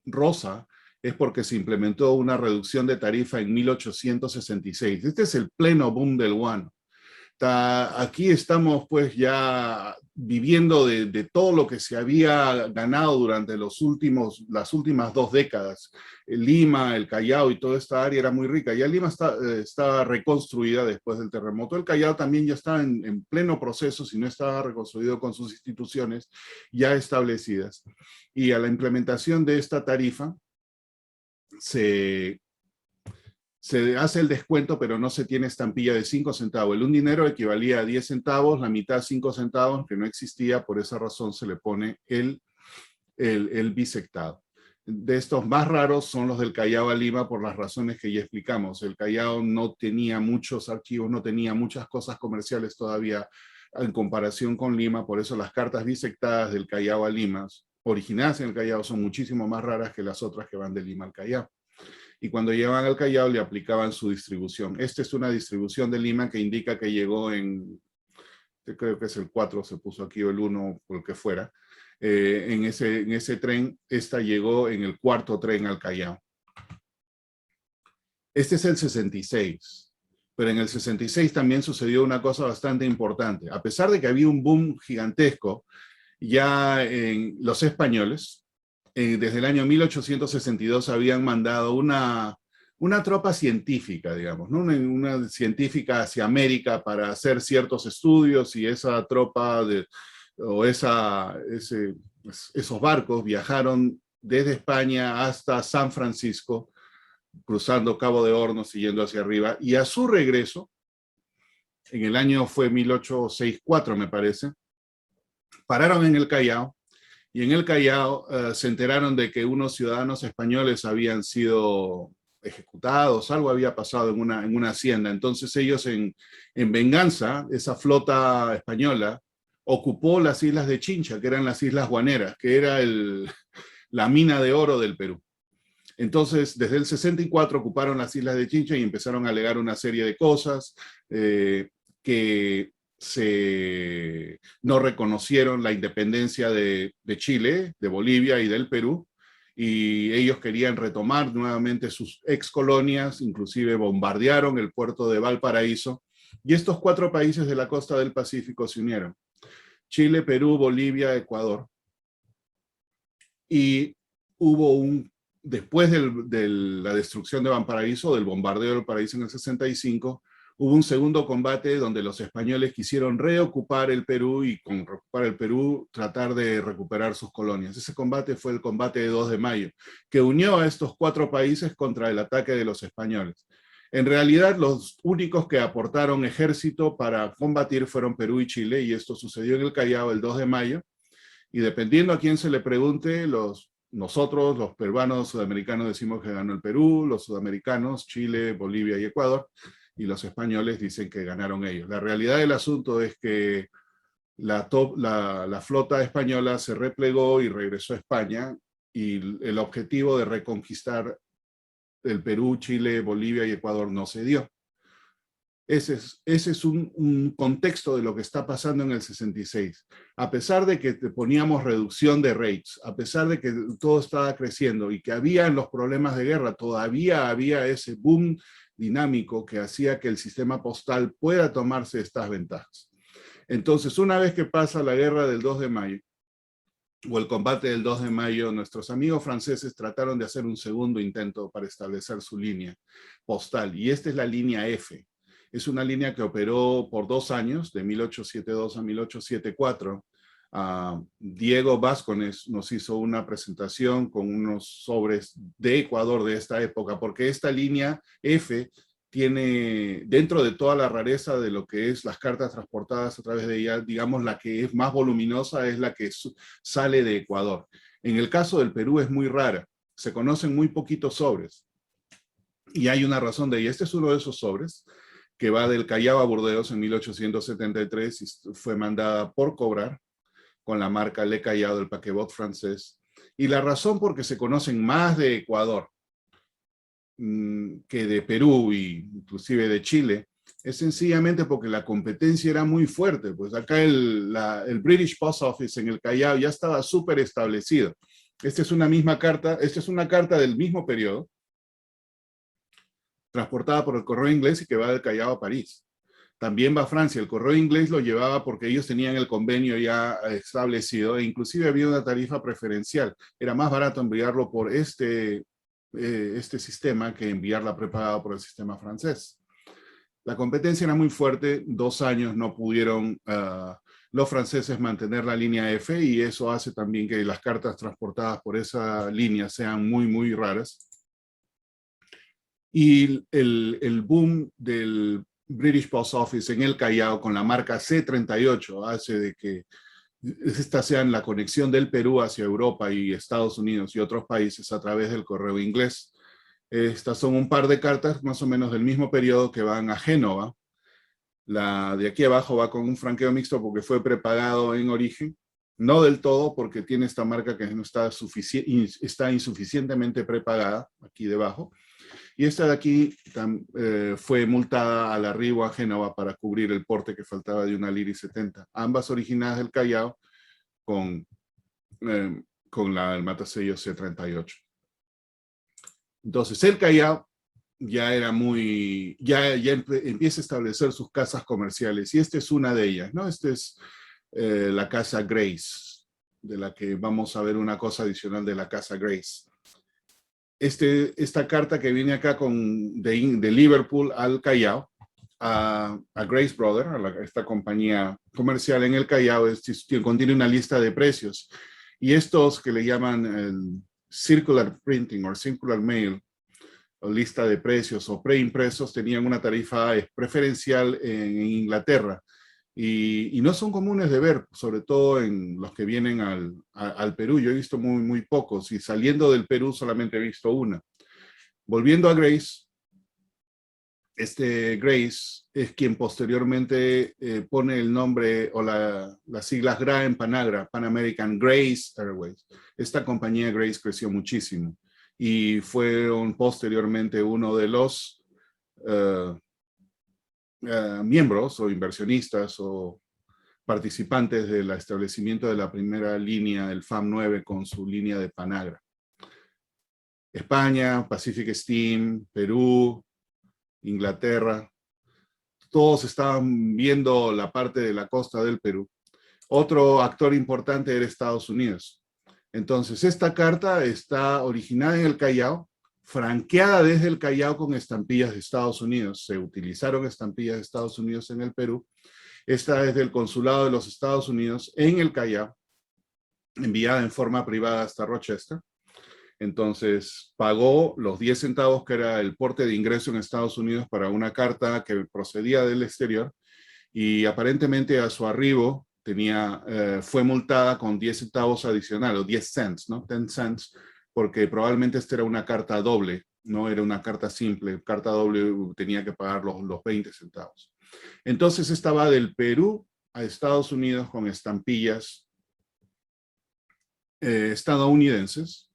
A: rosa es porque se implementó una reducción de tarifa en 1866. Este es el pleno boom del guano. Aquí estamos pues ya viviendo de todo lo que se había ganado durante las últimas 2 décadas. Lima, el Callao y toda esta área era muy rica. Ya Lima estaba reconstruida después del terremoto. El Callao también ya estaba en pleno proceso, si no estaba reconstruido con sus instituciones ya establecidas. Y a la implementación de esta tarifa se hace el descuento, pero no se tiene estampilla de 5 centavos. Un dinero equivalía a 10 centavos, la mitad 5 centavos, que no existía, por esa razón se le pone el bisectado. De estos más raros son los del Callao a Lima por las razones que ya explicamos. El Callao no tenía muchos archivos, no tenía muchas cosas comerciales todavía en comparación con Lima, por eso las cartas bisectadas del Callao a Lima, originadas en el Callao, son muchísimo más raras que las otras que van de Lima al Callao. Y cuando llegaban al Callao le aplicaban su distribución. Esta es una distribución de Lima que indica que llegó creo que es el 4, se puso aquí, o el 1, por el que fuera. En ese tren, esta llegó en el 4.º tren al Callao. Este es el 66, pero en el 66 también sucedió una cosa bastante importante. A pesar de que había un boom gigantesco, ya en los españoles, desde el año 1862 habían mandado una tropa científica, digamos, ¿no? Una científica hacia América para hacer ciertos estudios, y esa tropa esos barcos viajaron desde España hasta San Francisco, cruzando Cabo de Hornos y yendo hacia arriba, y a su regreso, en el año fue 1864 me parece, pararon en el Callao, y en el Callao se enteraron de que unos ciudadanos españoles habían sido ejecutados, algo había pasado en una hacienda. Entonces ellos en venganza, esa flota española ocupó las islas de Chincha, que eran las Islas Guaneras, que era la mina de oro del Perú. Entonces, desde el 64 ocuparon las Islas de Chincha y empezaron a alegar una serie de cosas que no reconocieron la independencia de Chile, de Bolivia y del Perú, y ellos querían retomar nuevamente sus ex colonias, inclusive bombardearon el puerto de Valparaíso, y estos 4 países de la costa del Pacífico se unieron: Chile, Perú, Bolivia, Ecuador. Y hubo después de la destrucción de Valparaíso, del bombardeo del Valparaíso en el 65, hubo un segundo combate donde los españoles quisieron reocupar el Perú, y con reocupar el Perú tratar de recuperar sus colonias. Ese combate fue el combate de 2 de mayo, que unió a estos 4 países contra el ataque de los españoles. En realidad, los únicos que aportaron ejército para combatir fueron Perú y Chile, y esto sucedió en el Callao el 2 de mayo, y dependiendo a quién se le pregunte, nosotros, los peruanos sudamericanos, decimos que ganó el Perú, los sudamericanos, Chile, Bolivia y Ecuador, y los españoles dicen que ganaron ellos. La realidad del asunto es que la flota española se replegó y regresó a España, y el objetivo de reconquistar el Perú, Chile, Bolivia y Ecuador no se dio. Ese es un contexto de lo que está pasando en el 66. A pesar de que poníamos reducción de rates, a pesar de que todo estaba creciendo y que había los problemas de guerra, todavía había ese boom dinámico que hacía que el sistema postal pueda tomarse estas ventajas. Entonces, una vez que pasa la guerra del 2 de mayo, o el combate del 2 de mayo, nuestros amigos franceses trataron de hacer un segundo intento para establecer su línea postal, y esta es la línea F. Es una línea que operó por 2 años, de 1872 a 1874. Diego Vázquez nos hizo una presentación con unos sobres de Ecuador de esta época, porque esta línea F tiene, dentro de toda la rareza de lo que es las cartas transportadas a través de ella, digamos, la que es más voluminosa es la que sale de Ecuador. En el caso del Perú es muy rara, se conocen muy poquitos sobres. Y hay una razón de ello. Este es uno de esos sobres que va del Callao a Burdeos en 1873 y fue mandada por cobrar con la marca Le Callao del paquebot francés. Y la razón por que se conocen más de Ecuador que de Perú e inclusive de Chile es sencillamente porque la competencia era muy fuerte. Pues acá el British Post Office en el Callao ya estaba súper establecido. Esta es una misma carta, esta es una carta del mismo periodo, transportada por el correo inglés y que va del Callao a París. También va a Francia. El correo inglés lo llevaba porque ellos tenían el convenio ya establecido e inclusive había una tarifa preferencial. Era más barato enviarlo por este sistema que enviarla prepagada por el sistema francés. La competencia era muy fuerte. 2 años no pudieron los franceses mantener la línea F y eso hace también que las cartas transportadas por esa línea sean muy, muy raras. Y el boom del British Post Office en el Callao con la marca C38 hace de que esta sea la conexión del Perú hacia Europa y Estados Unidos y otros países a través del correo inglés. Estas son un par de cartas más o menos del mismo periodo que van a Génova. La de aquí abajo va con un franqueo mixto porque fue prepagado en origen. No del todo porque tiene esta marca que no está, está insuficientemente prepagada aquí debajo. Y esta de aquí fue multada al arribo a Génova para cubrir el porte que faltaba de una Liri 70. Ambas originadas del Callao con el matasello C38. Entonces el Callao ya era muy, ya empieza a establecer sus casas comerciales y esta es una de ellas, ¿no? Esta es la casa Grace, de la que vamos a ver una cosa adicional de la casa Grace. Esta carta que viene acá de Liverpool al Callao, a Grace Brother, a esta compañía comercial en el Callao, contiene una lista de precios. Y estos que le llaman el circular printing o circular mail, o lista de precios o preimpresos, tenían una tarifa preferencial en Inglaterra. Y no son comunes de ver, sobre todo en los que vienen al Perú. Yo he visto muy, muy pocos y saliendo del Perú solamente he visto una. Volviendo a Grace, Grace es quien posteriormente pone el nombre o las siglas GRA en Panagra, Pan American Grace Airways. Esta compañía Grace creció muchísimo y fueron posteriormente uno de los miembros o inversionistas o participantes del establecimiento de la primera línea del FAM 9 con su línea de Panagra. España, Pacific Steam, Perú, Inglaterra, todos estaban viendo la parte de la costa del Perú. Otro actor importante era Estados Unidos. Entonces, esta carta está originada en el Callao, franqueada desde el Callao con estampillas de Estados Unidos. Se utilizaron estampillas de Estados Unidos en el Perú. Esta es del Consulado de los Estados Unidos en el Callao, enviada en forma privada hasta Rochester. Entonces pagó los 10 centavos que era el porte de ingreso en Estados Unidos para una carta que procedía del exterior y aparentemente a su arribo fue multada con 10 centavos adicionales, o 10 cents, ¿no? 10 cents, porque probablemente esta era una carta doble, no era una carta simple. Carta doble tenía que pagar los 20 centavos. Entonces esta va del Perú a Estados Unidos con estampillas estadounidenses.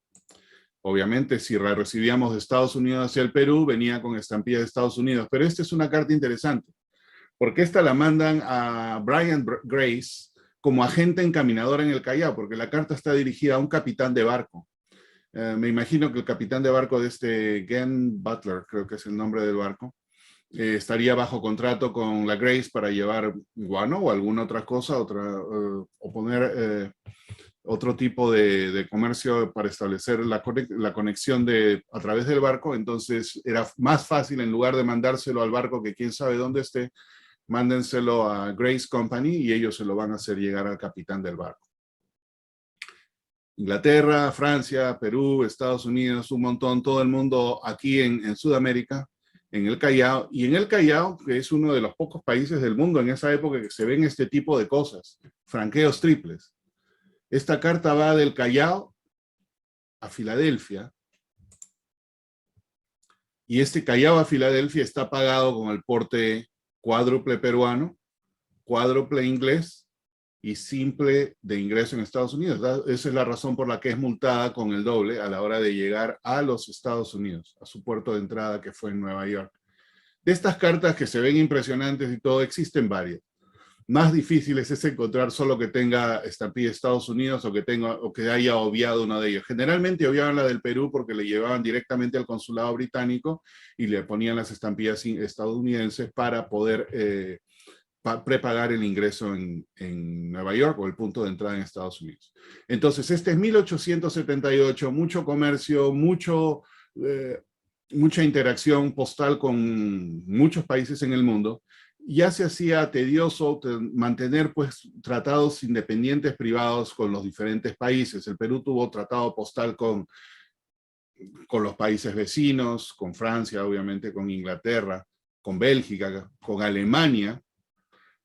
A: Obviamente, si la recibíamos de Estados Unidos hacia el Perú, venía con estampillas de Estados Unidos. Pero esta es una carta interesante, porque esta la mandan a Brian Grace como agente encaminador en el Callao, porque la carta está dirigida a un capitán de barco. Me imagino que el capitán de barco de Gen Butler, creo que es el nombre del barco, estaría bajo contrato con la Grace para llevar guano o alguna otra cosa, o poner otro tipo de comercio para establecer la conexión a través del barco. Entonces era más fácil, en lugar de mandárselo al barco que quién sabe dónde esté, mándenselo a Grace Company y ellos se lo van a hacer llegar al capitán del barco. Inglaterra, Francia, Perú, Estados Unidos, un montón, todo el mundo aquí en Sudamérica en el Callao, y en el Callao, que es uno de los pocos países del mundo en esa época que se ven este tipo de cosas, franqueos triples. Esta carta va del Callao a Filadelfia, y este Callao a Filadelfia está pagado con el porte cuádruple peruano, cuádruple inglés y simple de ingreso en Estados Unidos. Esa es la razón por la que es multada con el doble a la hora de llegar a los Estados Unidos, a su puerto de entrada que fue en Nueva York. De estas cartas que se ven impresionantes y todo, existen varias. Más difíciles es encontrar solo que tenga estampilla de Estados Unidos o que haya obviado uno de ellos. Generalmente obviaban la del Perú porque le llevaban directamente al consulado británico y le ponían las estampillas estadounidenses para poder prepagar el ingreso en Nueva York o el punto de entrada en Estados Unidos. Entonces, este es 1878, mucho comercio, mucha interacción postal con muchos países en el mundo. Ya se hacía tedioso mantener pues tratados independientes privados con los diferentes países. El Perú tuvo tratado postal con los países vecinos, con Francia, obviamente, con Inglaterra, con Bélgica, con Alemania,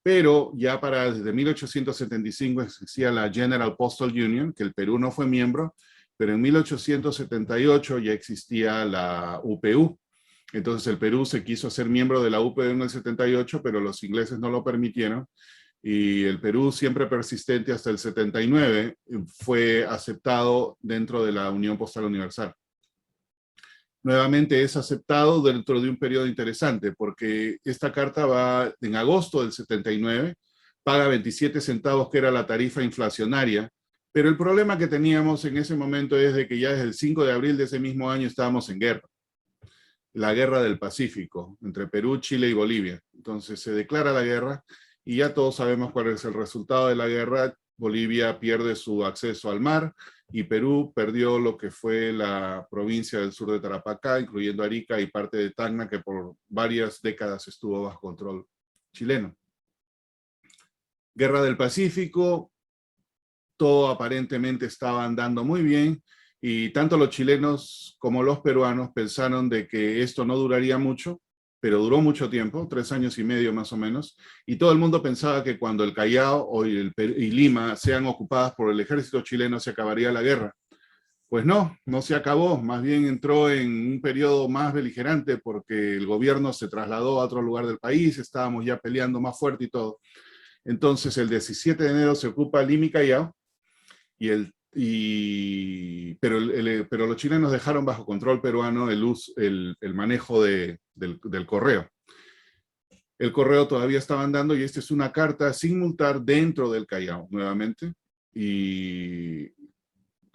A: pero ya desde 1875 existía la General Postal Union, que el Perú no fue miembro, pero en 1878 ya existía la UPU. Entonces el Perú se quiso hacer miembro de la UPU en el 78, pero los ingleses no lo permitieron, y el Perú, siempre persistente hasta el 79, fue aceptado dentro de la Unión Postal Universal. Nuevamente es aceptado dentro de un periodo interesante, porque esta carta va en agosto del 79, paga 27 centavos, que era la tarifa inflacionaria, pero el problema que teníamos en ese momento es de que ya desde el 5 de abril de ese mismo año estábamos en guerra, la guerra del Pacífico, entre Perú, Chile y Bolivia. Entonces se declara la guerra, y ya todos sabemos cuál es el resultado de la guerra. Bolivia pierde su acceso al mar, y Perú perdió lo que fue la provincia del sur de Tarapacá, incluyendo Arica y parte de Tacna, que por varias décadas estuvo bajo control chileno. Guerra del Pacífico, todo aparentemente estaba andando muy bien, y tanto los chilenos como los peruanos pensaron de que esto no duraría mucho, pero duró mucho tiempo, 3 años y medio más o menos, y todo el mundo pensaba que cuando el Callao y Lima sean ocupadas por el ejército chileno se acabaría la guerra. Pues no, no se acabó, más bien entró en un periodo más beligerante porque el gobierno se trasladó a otro lugar del país, estábamos ya peleando más fuerte y todo. Entonces el 17 de enero se ocupa Lima y Callao, pero los chilenos dejaron bajo control peruano el manejo del correo. El correo todavía estaba andando, y esta es una carta sin multar dentro del Callao, nuevamente. Y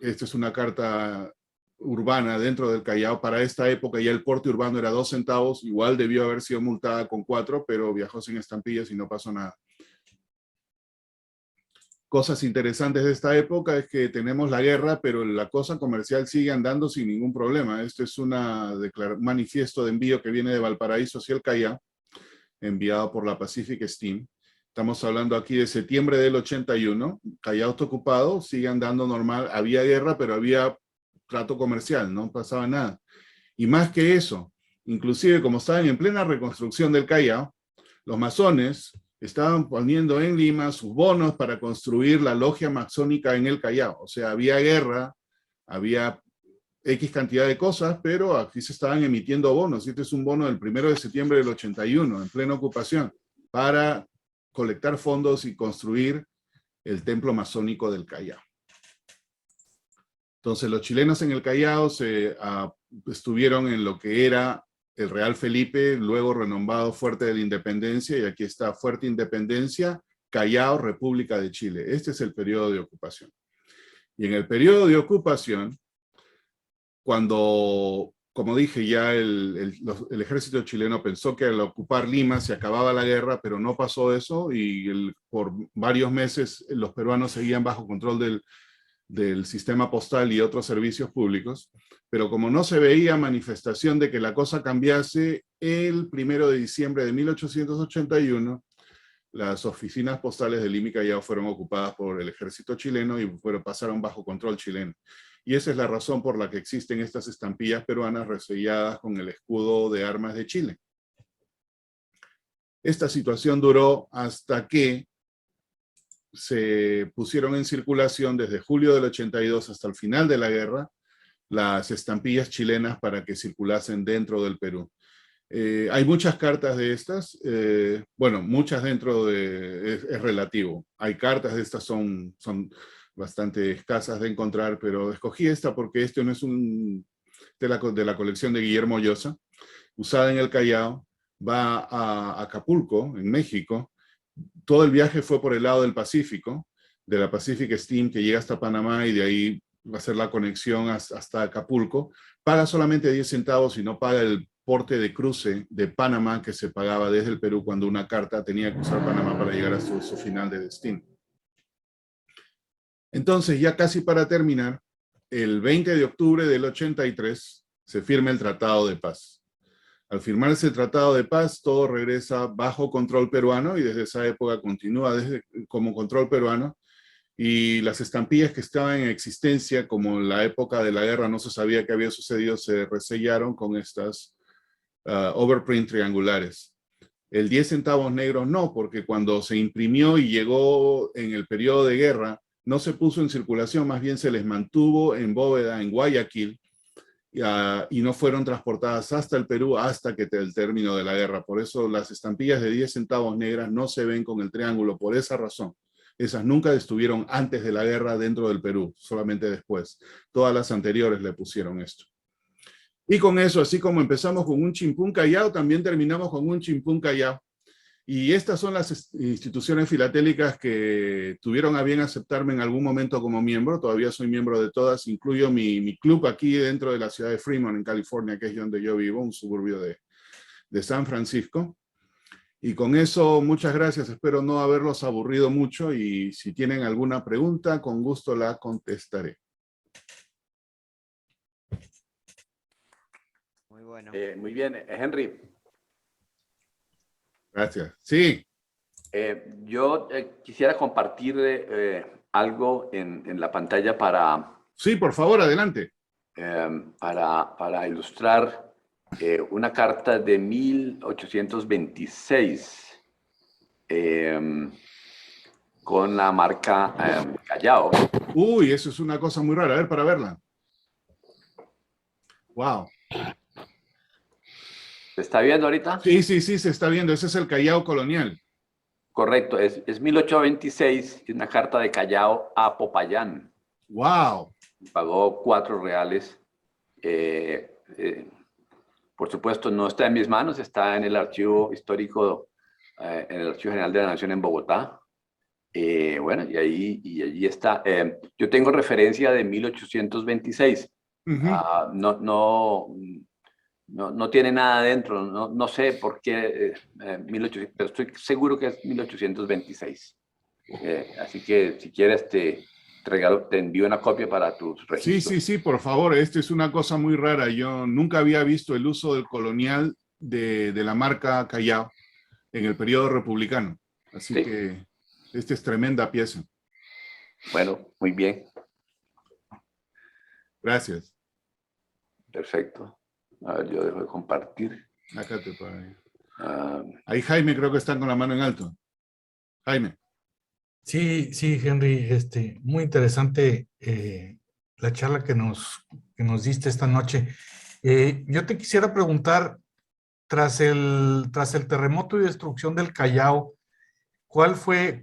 A: esta es una carta urbana dentro del Callao. Para esta época ya el porte urbano era 2 centavos, igual debió haber sido multada con 4, pero viajó sin estampillas y no pasó nada. Cosas interesantes de esta época es que tenemos la guerra, pero la cosa comercial sigue andando sin ningún problema. Este es un manifiesto de envío que viene de Valparaíso hacia el Callao, enviado por la Pacific Steam. Estamos hablando aquí de septiembre del 81. Callao está ocupado, sigue andando normal. Había guerra, pero había trato comercial, no pasaba nada. Y más que eso, inclusive como estaban en plena reconstrucción del Callao, los masones estaban poniendo en Lima sus bonos para construir la logia masónica en el Callao. O sea, había guerra, había X cantidad de cosas, pero aquí se estaban emitiendo bonos. Y este es un bono del 1 de septiembre del 81, en plena ocupación, para colectar fondos y construir el templo masónico del Callao. Entonces los chilenos en el Callao estuvieron en lo que era el Real Felipe, luego renombrado Fuerte de la Independencia, y aquí está Fuerte Independencia, Callao, República de Chile. Este es el periodo de ocupación. Y en el periodo de ocupación, cuando, como dije ya, el ejército chileno pensó que al ocupar Lima se acababa la guerra, pero no pasó eso, y por varios meses los peruanos seguían bajo control del sistema postal y otros servicios públicos, pero como no se veía manifestación de que la cosa cambiase, el 1 de diciembre de 1881, las oficinas postales de Lima y Callao fueron ocupadas por el ejército chileno y pasaron bajo control chileno. y esa es la razón por la que existen estas estampillas peruanas reselladas con el escudo de armas de Chile. Esta situación duró hasta que se pusieron en circulación desde julio del 82 hasta el final de la guerra las estampillas chilenas para que circulasen dentro del Perú. Hay muchas cartas de estas, bueno, muchas dentro de, es relativo. Hay cartas de estas, son bastante escasas de encontrar, pero escogí esta porque este no es de la colección de Guillermo Llosa, usada en el Callao, va a Acapulco, en México. Todo el viaje fue por el lado del Pacífico, de la Pacific Steam, que llega hasta Panamá y de ahí va a ser la conexión hasta Acapulco. Paga solamente 10 centavos y no paga el porte de cruce de Panamá que se pagaba desde el Perú cuando una carta tenía que usar Panamá para llegar a su final de destino. Entonces, ya casi para terminar, el 20 de octubre del 83 se firma el Tratado de Paz. Al firmarse el Tratado de Paz, todo regresa bajo control peruano y desde esa época continúa como control peruano, y las estampillas que estaban en existencia, como en la época de la guerra no se sabía qué había sucedido, se resellaron con estas overprint triangulares. El 10 centavos negros no, porque cuando se imprimió y llegó en el periodo de guerra, no se puso en circulación, más bien se les mantuvo en bóveda en Guayaquil, y no fueron transportadas hasta el Perú hasta que el término de la guerra. Por eso las estampillas de 10 centavos negras no se ven con el triángulo, por esa razón. Esas nunca estuvieron antes de la guerra dentro del Perú, solamente después. Todas las anteriores le pusieron esto. Y con eso, así como empezamos con un chimpún callao, también terminamos con un chimpún callao. Y estas son las instituciones filatélicas que tuvieron a bien aceptarme en algún momento como miembro. Todavía soy miembro de todas, incluyo mi club aquí dentro de la ciudad de Fremont, en California, que es donde yo vivo, un suburbio de San Francisco. Y con eso, muchas gracias. Espero no haberlos aburrido mucho y si tienen alguna pregunta, con gusto la contestaré.
B: Muy bueno.
C: Muy bien, Henry.
A: Gracias. Sí.
C: Yo quisiera compartir algo en la pantalla para...
A: Sí, por favor, adelante.
C: Para ilustrar una carta de 1826 con la marca Callao.
A: Uy, eso es una cosa muy rara. A ver, para verla. Wow.
C: ¿Se está viendo ahorita?
A: Sí, sí, sí, se está viendo. Ese es el Callao colonial.
C: Correcto, es 1826, es una carta de Callao a Popayán.
A: Wow.
C: Pagó 4 reales. Por supuesto, no está en mis manos, está en el archivo histórico, en el Archivo General de la Nación en Bogotá. Bueno, y allí está. Yo tengo referencia de 1826. No tiene nada dentro, no sé por qué 1800, pero estoy seguro que es 1826. Así que si quieres te envío una copia para tus registros.
A: Sí, sí, sí, por favor. Esta es una cosa muy rara. Yo nunca había visto el uso del colonial de la marca Callao en el periodo republicano. Así sí, que esta es tremenda pieza.
C: Bueno, muy bien.
A: Gracias.
C: Perfecto. A ver, yo dejo de compartir.
A: Acá te pongo. Ahí Jaime creo que está con la mano en alto. Jaime.
D: Sí, sí, Henry, muy interesante la charla que nos diste esta noche. Yo te quisiera preguntar, tras el terremoto y destrucción del Callao, ¿cuál fue el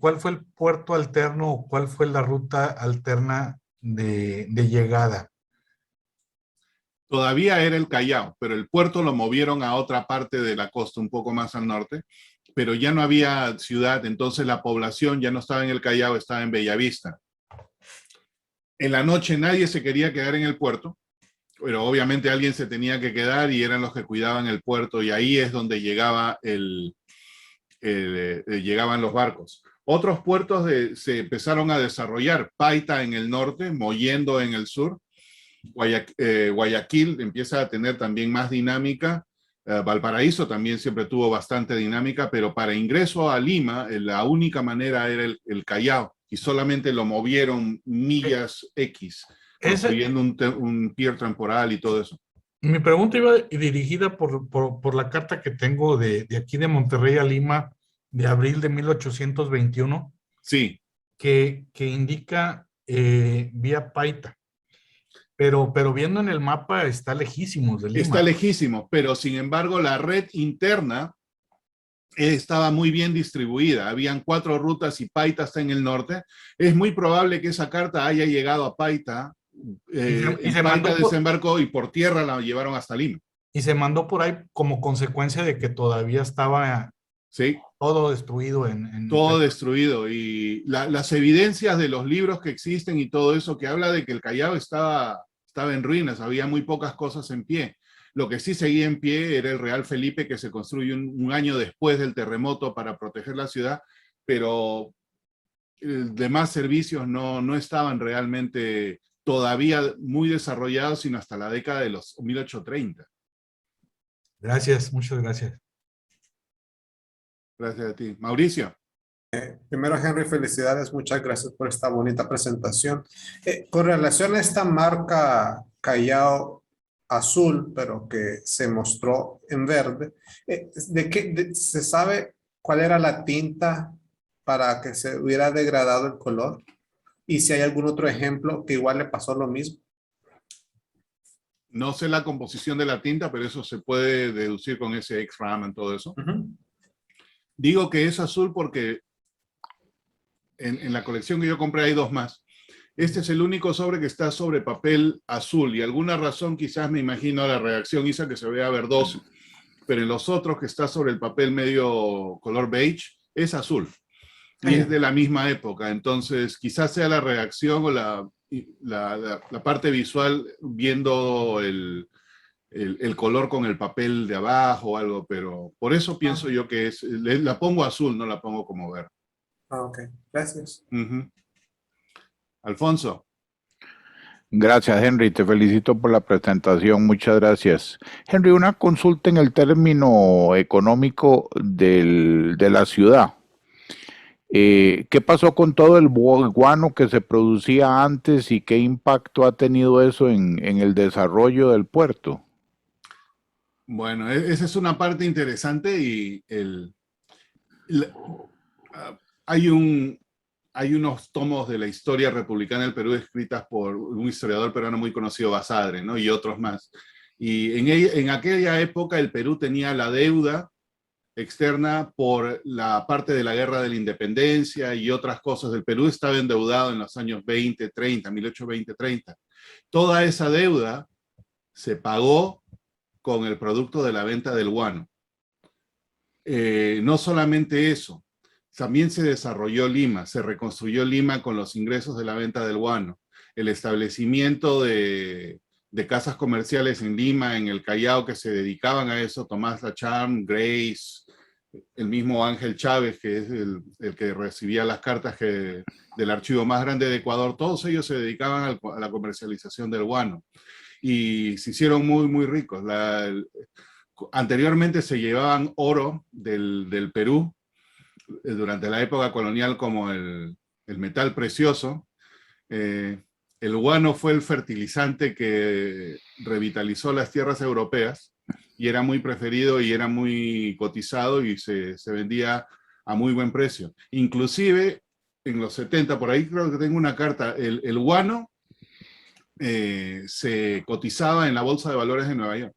D: puerto alterno o cuál fue la ruta alterna de llegada?
A: Todavía era el Callao, pero el puerto lo movieron a otra parte de la costa, un poco más al norte, pero ya no había ciudad, entonces la población ya no estaba en el Callao, estaba en Bellavista. En la noche nadie se quería quedar en el puerto, pero obviamente alguien se tenía que quedar y eran los que cuidaban el puerto, y ahí es donde llegaban los barcos. Otros puertos se empezaron a desarrollar, Paita en el norte, Mollendo en el sur, Guayaquil empieza a tener también más dinámica, Valparaíso también siempre tuvo bastante dinámica, pero para ingreso a Lima la única manera era el Callao, y solamente lo movieron millas X, construyendo un pier temporal y todo eso.
D: Mi pregunta iba dirigida por la carta que tengo de aquí de Monterrey a Lima, de abril de 1821.
A: Sí.
D: Que indica vía Paita. Pero viendo en el mapa está lejísimos de Lima.
A: Está lejísimo, pero sin embargo la red interna estaba muy bien distribuida. Habían 4 rutas y Paita está en el norte. Es muy probable que esa carta haya llegado a Paita. Paita desembarcó y por tierra la llevaron hasta Lima.
D: Y se mandó por ahí como consecuencia de que todavía estaba todo destruido.
A: Todo destruido. Y las evidencias de los libros que existen y todo eso que habla de que el Callao estaba en ruinas, había muy pocas cosas en pie. Lo que sí seguía en pie era el Real Felipe, que se construyó un año después del terremoto para proteger la ciudad, pero demás servicios no estaban realmente todavía muy desarrollados, sino hasta la década de los 1830.
D: Gracias, muchas gracias.
A: Gracias a ti. Mauricio.
B: Primero, Henry, felicidades. Muchas gracias por esta bonita presentación. Con relación a esta marca Callao azul, pero que se mostró en verde, ¿se sabe cuál era la tinta para que se hubiera degradado el color? Y si hay algún otro ejemplo que igual le pasó lo mismo.
A: No sé la composición de la tinta, pero eso se puede deducir con ese X-Raman, todo eso. Digo que es azul porque en la colección que yo compré hay 2 más. Este es el único sobre que está sobre papel azul y alguna razón quizás me imagino la reacción hizo que se vea verdoso, pero en los otros que está sobre el papel medio color beige es azul y es de la misma época. Entonces quizás sea la reacción o la parte visual viendo el color con el papel de abajo o algo, pero por eso pienso yo que la pongo azul, no la pongo como verde.
B: Ok, gracias.
A: Alfonso.
E: Gracias, Henry. Te felicito por la presentación. Muchas gracias. Henry, una consulta en el término económico de la ciudad. ¿Qué pasó con todo el guano que se producía antes y qué impacto ha tenido eso en el desarrollo del puerto?
A: Bueno, esa es una parte interesante y hay unos tomos de la historia republicana del Perú escritas por un historiador peruano muy conocido, Basadre, ¿no? Y otros más. Y en aquella época el Perú tenía la deuda externa por la parte de la Guerra de la Independencia y otras cosas. El Perú estaba endeudado en los años 20, 30, 1820, 30. Toda esa deuda se pagó con el producto de la venta del guano. No solamente eso, también se desarrolló Lima, se reconstruyó Lima con los ingresos de la venta del guano. El establecimiento de casas comerciales en Lima, en el Callao, que se dedicaban a eso, Tomás Lacham, Grace, el mismo Ángel Chávez, que es el que recibía las cartas del archivo más grande de Ecuador, todos ellos se dedicaban a la comercialización del guano. Y se hicieron muy, muy ricos. Anteriormente se llevaban oro del Perú durante la época colonial como el metal precioso. El guano fue el fertilizante que revitalizó las tierras europeas y era muy preferido y era muy cotizado y se vendía a muy buen precio. Inclusive en los 70, por ahí creo que tengo una carta, el guano se cotizaba en la Bolsa de Valores de Nueva York.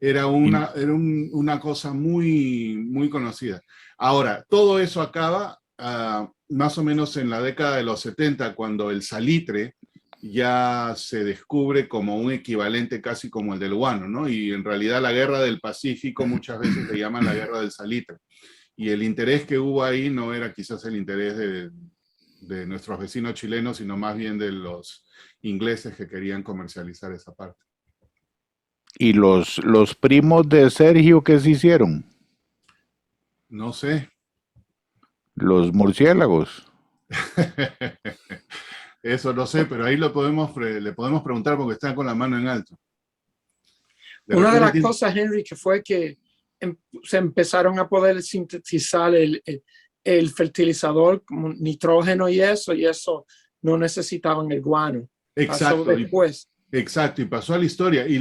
A: Era una cosa muy, muy conocida. Ahora, todo eso acaba más o menos en la década de los 70, cuando el salitre ya se descubre como un equivalente casi como el del guano, ¿no? Y en realidad la guerra del Pacífico muchas veces le llaman la guerra del salitre. Y el interés que hubo ahí no era quizás el interés de nuestros vecinos chilenos, sino más bien de los ingleses que querían comercializar esa parte.
E: ¿Y los primos de Sergio qué se hicieron?
A: No sé.
E: Los murciélagos.
A: Eso no sé, pero ahí le podemos preguntar porque están con la mano en alto.
F: Una de las cosas, Henry, que fue que se empezaron a poder sintetizar el fertilizador como nitrógeno y eso no necesitaban el guano.
A: Exacto.
F: Pasó después.
A: Exacto, y pasó a la historia. Y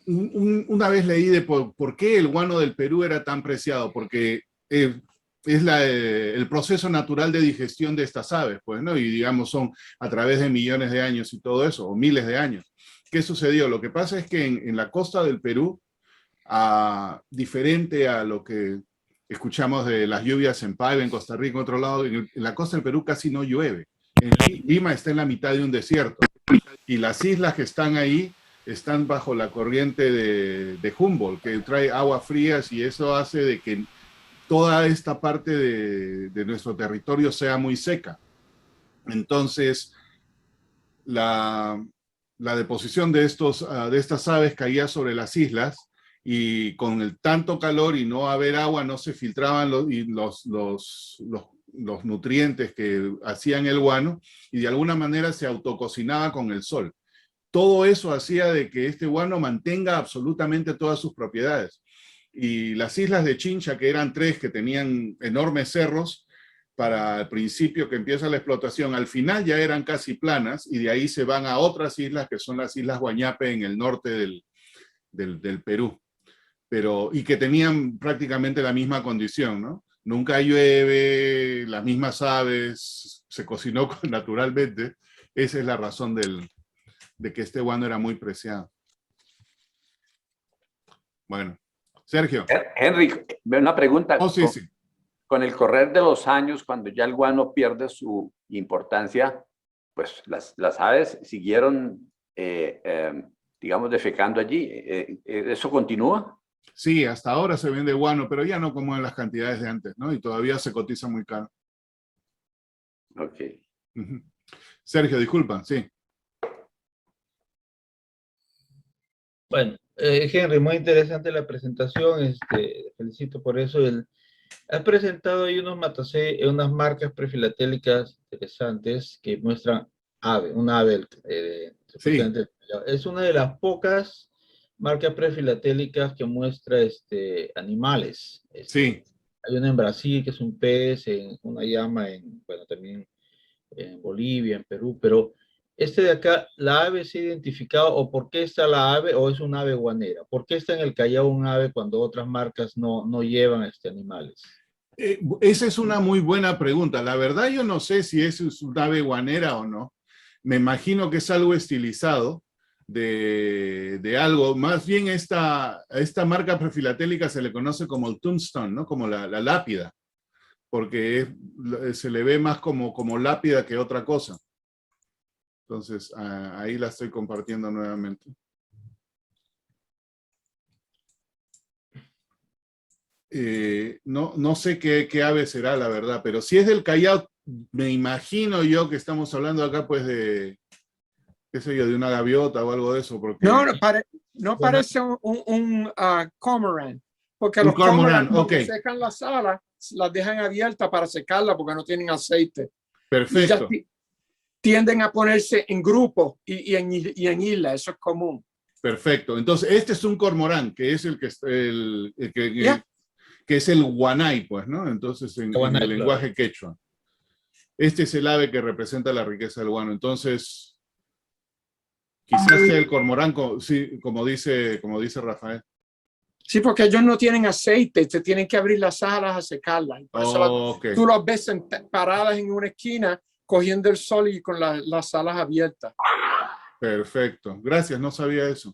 A: una vez leí de por qué el guano del Perú era tan preciado, porque es el proceso natural de digestión de estas aves, pues, ¿no? Y digamos son a través de millones de años y todo eso, o miles de años. ¿Qué sucedió? Lo que pasa es que en la costa del Perú, diferente a lo que escuchamos de las lluvias en Paiva, en Costa Rica, en otro lado, en la costa del Perú casi no llueve. Lima está en la mitad de un desierto y las islas que están ahí están bajo la corriente de Humboldt, que trae aguas frías, y eso hace de que toda esta parte de nuestro territorio sea muy seca. Entonces, la deposición de estas aves caía sobre las islas, y con el tanto calor y no haber agua, no se filtraban los nutrientes que hacían el guano, y de alguna manera se autococinaba con el sol. Todo eso hacía de que este guano mantenga absolutamente todas sus propiedades. Y las islas de Chincha, que eran 3, que tenían enormes cerros, para el principio que empieza la explotación, al final ya eran casi planas, y de ahí se van a otras islas, que son las Islas Guañape en el norte del Perú. Y que tenían prácticamente la misma condición, ¿no? Nunca llueve, las mismas aves, se cocinó naturalmente. Esa es la razón de que este guano era muy preciado. Bueno, Sergio.
C: Henry, una pregunta.
A: Oh, sí, sí.
C: Con el correr de los años, cuando ya el guano pierde su importancia, pues las aves siguieron, digamos, defecando allí. ¿Eso continúa?
A: Sí, hasta ahora se vende guano, pero ya no como en las cantidades de antes, ¿no? Y todavía se cotiza muy caro.
C: Ok.
A: Sergio, disculpa, sí.
G: Bueno, Henry, muy interesante la presentación, felicito por eso. Has presentado ahí unas marcas prefilatélicas interesantes que muestran una ave.
A: Sí.
G: Es una de las pocas marcas prefilatélicas que muestra animales.
A: Sí.
G: Hay una en Brasil que es un pez, una llama también en Bolivia, en Perú, pero de acá, ¿la ave se ha identificado o por qué está la ave o es una ave guanera? ¿Por qué está en el Callao un ave cuando otras marcas no llevan animales?
A: Esa es una muy buena pregunta. La verdad yo no sé si es una ave guanera o no. Me imagino que es algo estilizado de algo. Más bien esta marca prefilatélica se le conoce como el tombstone, ¿no? Como la lápida, porque se le ve más como lápida que otra cosa. Entonces, ahí la estoy compartiendo nuevamente. No sé qué ave será, la verdad, pero si es del Callao, me imagino yo que estamos hablando acá, pues, de, qué sé yo, de una gaviota o algo de eso. Porque...
F: No parece un cormorant, porque los
A: cormorant,
F: cuando secan las alas, las dejan abiertas para secarlas porque no tienen aceite.
A: Perfecto.
F: Tienden a ponerse en grupos y en islas, eso es común.
A: Perfecto. Entonces, este es un cormorán, que es que es el guanay, pues, ¿no? Entonces, en el lenguaje quechua. Este es el ave que representa la riqueza del guano. Entonces, quizás sea el cormorán, sí, como dice Rafael.
F: Sí, porque ellos no tienen aceite, te tienen que abrir las alas a secarlas. Por eso tú los ves paradas en una esquina, cogiendo el sol y con las alas abiertas.
A: Perfecto. Gracias, no sabía eso.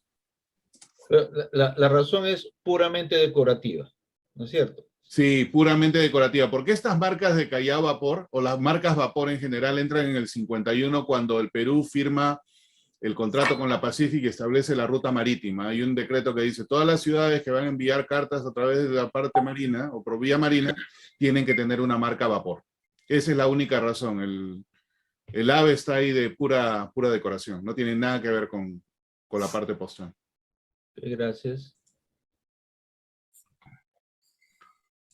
G: La razón es puramente decorativa, ¿no es cierto?
A: Sí, puramente decorativa. Porque estas marcas de Callao Vapor, o las marcas Vapor en general, entran en el 51 cuando el Perú firma el contrato con la Pacific y establece la ruta marítima. Hay un decreto que dice todas las ciudades que van a enviar cartas a través de la parte marina o por vía marina tienen que tener una marca Vapor. Esa es la única razón. El ave está ahí de pura decoración. No tiene nada que ver con la parte postal.
G: Gracias.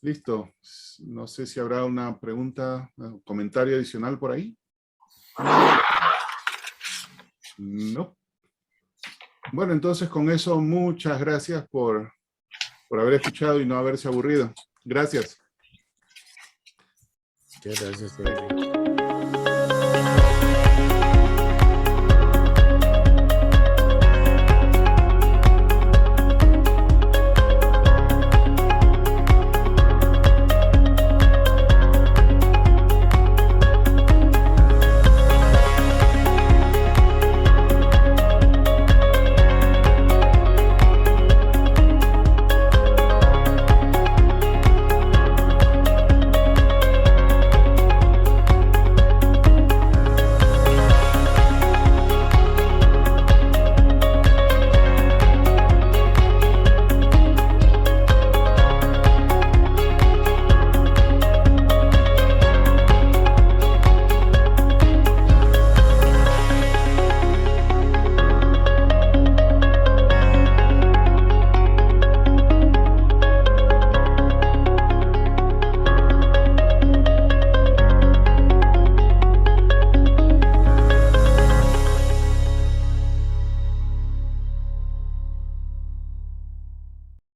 A: Listo. No sé si habrá una pregunta, un comentario adicional por ahí. No. Bueno, entonces con eso, muchas gracias por haber escuchado y no haberse aburrido. Gracias.
H: Muchas gracias, Henry.